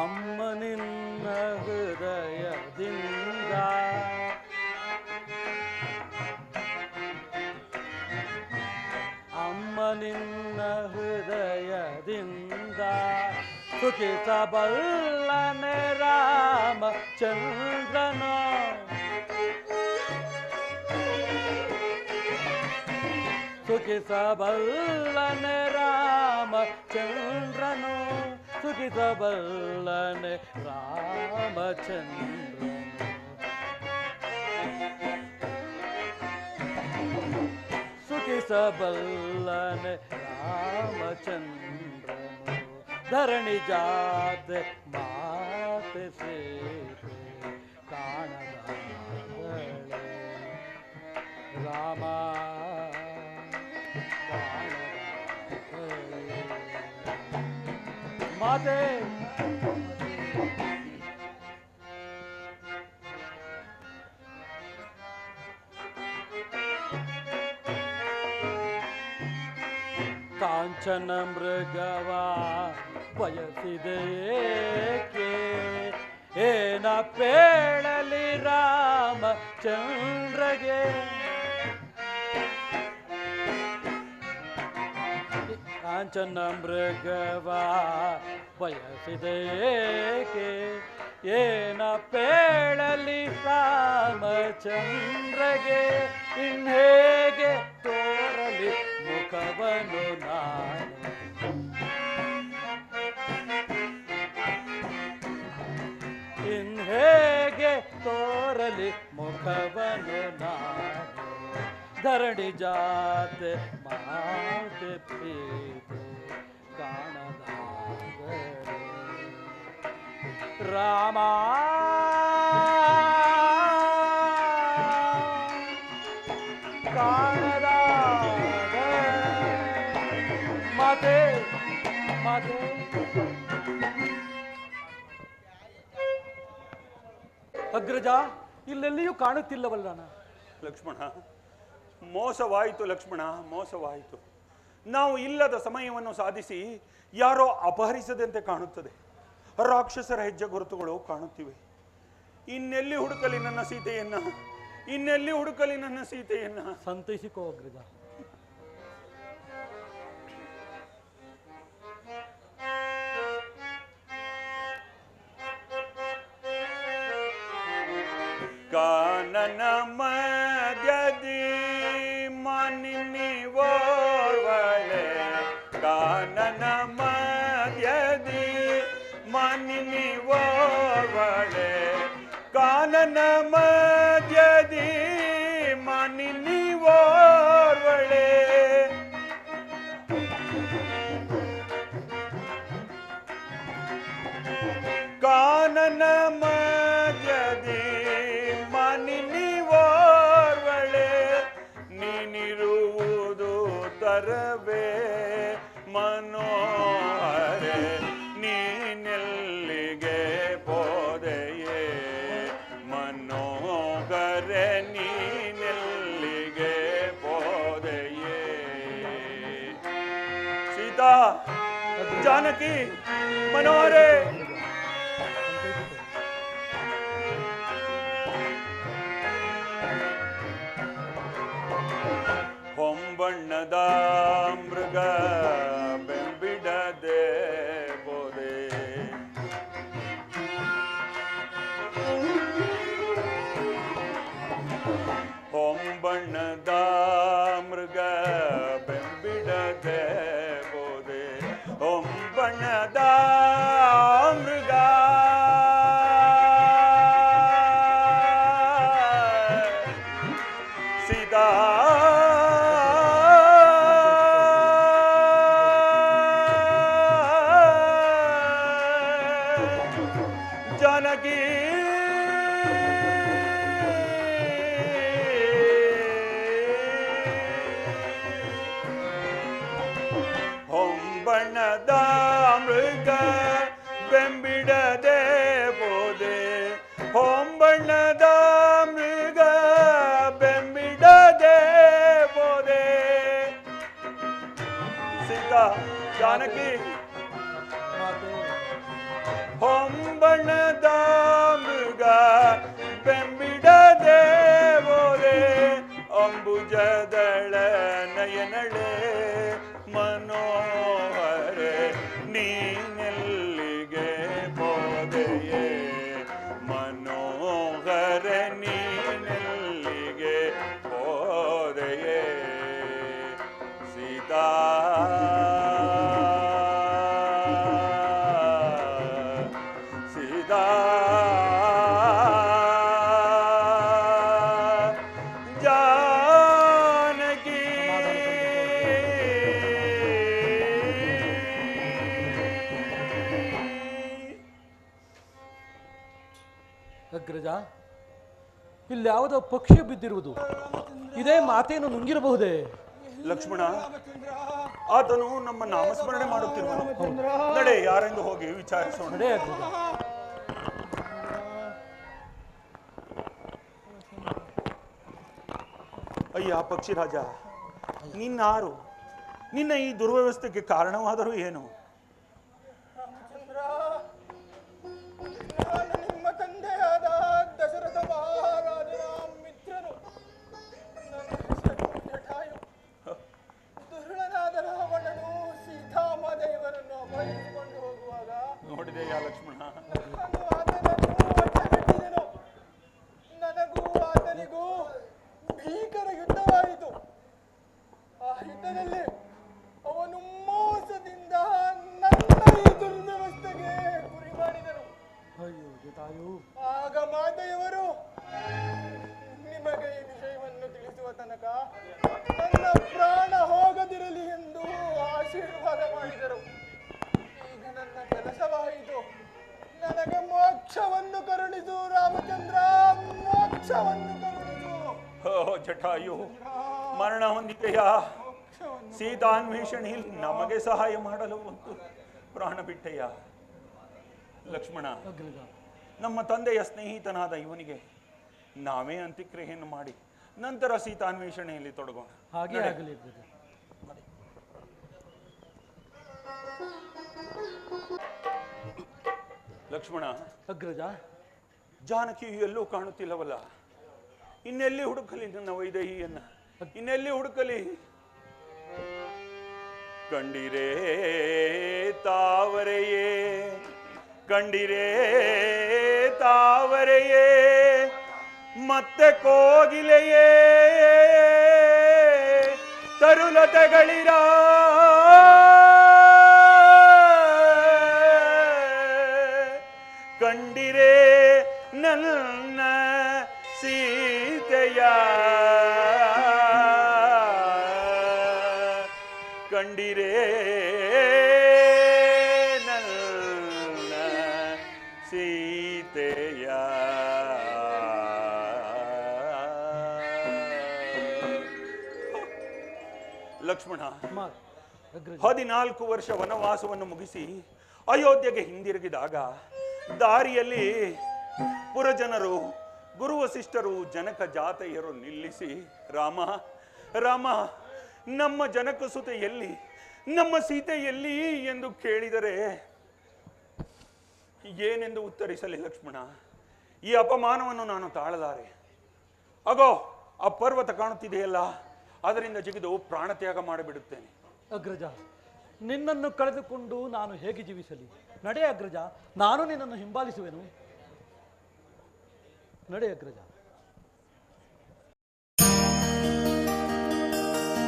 ಅಮ್ಮ ನಿನ್ನ ಹೃದಯದಿಂದ ಅಮ್ಮ ನಿನ್ನ ಹೃದಯದಿಂದ ಸುಖಿಸಬಲ್ಲನೆ ರಾಮಚಂದ್ರನ. ಸುಖಿಸಬಲ್ಲನೆ ರಾಮಚಂದ್ರನು, ಸುಖಿಸಬಲ್ಲನೆ ರಾಮಚಂದ್ರನು. ಸುಖಿಸಬಲ್ಲನೆ ರಾಮಚಂದ್ರನು. ಧರಣಿ ಜಾತೆ ಮಾತೆ ಸೀತೆ ಕಾಣದಾದಳೆ ರಾಮ ಮಾತೆ. ಕಾಂಚನ ಮೃಗವ ಬಯಸಿದೆಯೇಕೆ ಏನ ಪೇಳಲಿ ರಾಮಚಂದ್ರಗೆ ಕಾಂಚನ ಮೃಗವ ಬಯಸಿದೆಯೇಕೆ ಏನ ಪೇಳಲಿ ರಾಮಚಂದ್ರಗೆ ಇನ್ಹೇಗೆ ತೋರಲಿ ಮುಖವನು ನಾನು ಇನ್ಹೇಗೆ ತೋರಲಿ ಮುಖವನು ನಾನು ಧರಣಿ ಜಾತೆ ಮಾತೆ ಪ್ರೀತಿ ಕಾಣದಾದರೆ ರಾಮ ಕಾಣದಾದರೆ ಮಾತೆ ಮಾತೆ ಅಗ್ರಜ ಇಲ್ಲೆಲ್ಲಿಯೂ ಕಾಣುತ್ತಿಲ್ಲವಲ್ಲ ಲಕ್ಷ್ಮಣ, ಮೋಸವಾಯಿತು ಲಕ್ಷ್ಮಣ, ಮೋಸವಾಯಿತು. ನಾವು ಇಲ್ಲದ ಸಮಯವನ್ನು ಸಾಧಿಸಿ ಯಾರೋ ಅಪಹರಿಸದಂತೆ ಕಾಣುತ್ತದೆ. ರಾಕ್ಷಸರ ಹೆಜ್ಜೆ ಗುರುತುಗಳು ಕಾಣುತ್ತಿವೆ. ಇನ್ನೆಲ್ಲಿ ಹುಡುಕಲಿ ನನ್ನ ಸೀತೆಯನ್ನ, ಇನ್ನೆಲ್ಲಿ ಹುಡುಕಲಿ ನನ್ನ ಸೀತೆಯನ್ನ? ಸಂತೈಸಿಕೋ ಅಗ್ರಜ. ಕಾನನ ಮಧ್ಯದಿ ಮನಿನಿ ಓರ್ವಳೆ, ಕಾನನ ಮಧ್ಯದಿ ಮನಿನಿ ಓರ್ವಳೆ, ಕಾನನ ಮಧ್ಯದಿ ಮನಿನಿ ಓರ್ವಳೆ. ಕಾನನ ಮಧ್ಯದಿ ಮನಿನಿ ಓರ್ವಳೆ, ನೀನಿರುವುದು ತರವೇ ಮನೋಹರೆ, ನೀನೆಲ್ಲಿಗೆ ಹೋದೆಯೇ ಮನೋಹರೆ, ನೀನೆಲ್ಲಿಗೆ ಹೋದೆಯೇ? ಸೀತಾ, ಜಾನಕಿ, ಮನೋಹರೆ, ಹೊಂಬಣ್ಣದ ಮೃಗ ಬೆಂಬಿಡದೆ ಬೋದೆ, ಹೊಂಬಣ್ಣದ ಮೃಗ ಬೆಂಬಿಡದೆ ಬೋದೆ, ಹೊಂಬಣ್ಣದ ಮೃಗ ಸೀತಾ ಜಾನಕಿ, ಹೊಂಬಣ್ಣದ ಮೃಗ ಬೆಂಬಿಡದೆ ಬೋದೆ, ಹೊಂಬಣ್ಣದ ಮೃಗ ಬೆಂಬಿಡದೆ ಬೋದೆ. ಸೀತಾ, ಜಾನಕಿ, ಹೊಂಬಣ್ಣದ ಮೃಗ ಬೆಂಬಿಡದೆ ಬೋದೆ, ಅಂಬುಜದಳ ನಯನಳೆ ಮನೋಹರೆ, ನೀನೆಲ್ಲಿಗೆ ಹೋದೆಯೇ ಮನೋಹರೆ, ನೀನೆಲ್ಲಿಗೆ ಹೋದೆಯೇ? ಸೀತಾ, ಸೀತಾ, ಜಾನಕಿ. ಅಗ್ರಜ, ಇಲ್ಲಿ ಯಾವುದೋ ಪಕ್ಷಿ ಬಿದ್ದಿರುವುದು, ಇದೇ ಮಾತೇನು ನುಂಗಿರಬಹುದೇ? ಲಕ್ಷ್ಮಣ, ಆತನು ನಮ್ಮ ನಾಮಸ್ಮರಣೆ ಮಾಡುತ್ತಿರುವನು. ನಡೆ, ಯಾರೆಂದು ಹೋಗಿ ವಿಚಾರಿಸೋಣ. ನಡೆ ಅಗ್ರಜ. ಅಯ್ಯ ಪಕ್ಷಿರಾಜ, ನೀನಾರು? ನಿನ್ನ ಈ ದುರ್ವ್ಯವಸ್ಥೆಗೆ ಕಾರಣವಾದರೂ ಏನು? ರಾಮಚಂದ್ರ, ನಾನು ನಿಮ್ಮ ತಂದೆಯಾದ ದಶರಥ ಮಹಾರಾಜನ ಮಿತ್ರನು. ನನ್ನ ಹೆಸರು ಜಟಾಯು. ದುರುಳನಾದ ರಾವಣನು ಸೀತಾಮಾದೇವರನ್ನು ಅಪಹರಿಸಿಕೊಂಡು ಹೋಗುವಾಗ ನೋಡಿದೆಯಾ ಲಕ್ಷ್ಮಣ? ನಾನು ಆತನನ್ನು ಅಡ್ಡಗಟ್ಟಿದೆನು. ನನಗೂ ಆತನಿಗೂ ಭೀಕರ ಯುದ್ಧವಾಯಿತು. ಆ ಯುದ್ಧದಲ್ಲಿ ಅವನು ಮೋಸದಿಂದ ನನ್ನ ಈ ದುರ್ವ್ಯವಸ್ಥೆಗೆ ಗುರಿ ಮಾಡಿದನು. ಆಗ ಮಾತೆಯವರು ನಿಮಗೆ ಈ ವಿಷಯವನ್ನು ತಿಳಿಸುವ ತನಕ ನನ್ನ ಪ್ರಾಣ ಹೋಗದಿರಲಿ ಎಂದು ಆಶೀರ್ವಾದ ಮಾಡಿದರು. ಈಗ ನನ್ನ ಕೆಲಸವಾಯಿತು. ನನಗೆ ಮೋಕ್ಷವನ್ನು ಕರುಣಿಸು ರಾಮಚಂದ್ರ, ಮೋಕ್ಷವನ್ನು ಕರುಣಿಸು. ಓ ಜಟಾಯು, ಮರಣ ಹೊಂದಿದೆಯಾ? ಸೀತಾನ್ವೇಷಣೆಯಲ್ಲಿ ನಮಗೆ ಸಹಾಯ ಮಾಡಲು ಒಂದು ಪ್ರಾಣ ಬಿಟ್ಟೆಯ? ಲಕ್ಷ್ಮಣ, ನಮ್ಮ ತಂದೆಯ ಸ್ನೇಹಿತನಾದ ಇವನಿಗೆ ನಾವೇ ಅಂತ್ಯಕ್ರಿಯೆಯನ್ನು ಮಾಡಿ ನಂತರ ಸೀತಾನ್ವೇಷಣೆಯಲ್ಲಿ ತೊಡಗೋಣ. ಹಾಗೆ ಆಗಲಿ. ಲಕ್ಷ್ಮಣ, ಅಗ್ರಜ, ಜಾನಕಿ ಎಲ್ಲೂ ಕಾಣುತ್ತಿಲ್ಲವಲ್ಲ. ಇನ್ನೆಲ್ಲಿ ಹುಡುಕಲಿ ನನ್ನ ವೈದೇಹಿಯನ್ನ? ಇನ್ನೆಲ್ಲಿ ಹುಡುಕಲಿ? ಕಂಡಿರೇ ತಾವರೆಯೇ, ಕಂಡಿರೇ ತಾವರೆಯೇ, ಮತ್ತೆ ಕೋಗಿಲೆಯೇ, ತರುಲತೆಗಳಿರ ಕಂಡಿರೇ ನನ್ನ ಸೀತೆಯ, ಕಂಡಿರೇ ನನ್ನ ಸೀತೆಯ. ಲಕ್ಷ್ಮಣ, 14 ವರ್ಷ ವನವಾಸವನ್ನು ಮುಗಿಸಿ ಅಯೋಧ್ಯೆಗೆ ಹಿಂದಿರುಗಿದಾಗ ದಾರಿಯಲ್ಲಿ ಪುರಜನರು, ಗುರು ವಸಿಷ್ಠರು, ಜನಕ ಜಾತೆಯರು ನಿಲ್ಲಿಸಿ, ರಾಮ ರಾಮ, ನಮ್ಮ ಜನಕ ಸುತೆ ಎಲ್ಲಿ, ನಮ್ಮ ಸೀತೆ ಎಲ್ಲಿ ಎಂದು ಕೇಳಿದರೆ ಏನೆಂದು ಉತ್ತರಿಸಲಿ ಲಕ್ಷ್ಮಣ? ಈ ಅಪಮಾನವನ್ನು ನಾನು ತಾಳಲಾರೆ. ಅಗೋ, ಆ ಪರ್ವತ ಕಾಣುತ್ತಿದೆಯಲ್ಲ, ಅದರಿಂದ ಜಿಗಿದು ಪ್ರಾಣತ್ಯಾಗ ಮಾಡಿಬಿಡುತ್ತೇನೆ. ಅಗ್ರಜ, ನಿನ್ನನ್ನು ಕಳೆದುಕೊಂಡು ನಾನು ಹೇಗೆ ಜೀವಿಸಲಿ? ನಡೆ ಅಗ್ರಜ, ನಾನು ನಿನ್ನನ್ನು ಹಿಂಬಾಲಿಸುವೆನು. ನಡೆ ಅಗ್ರಜ.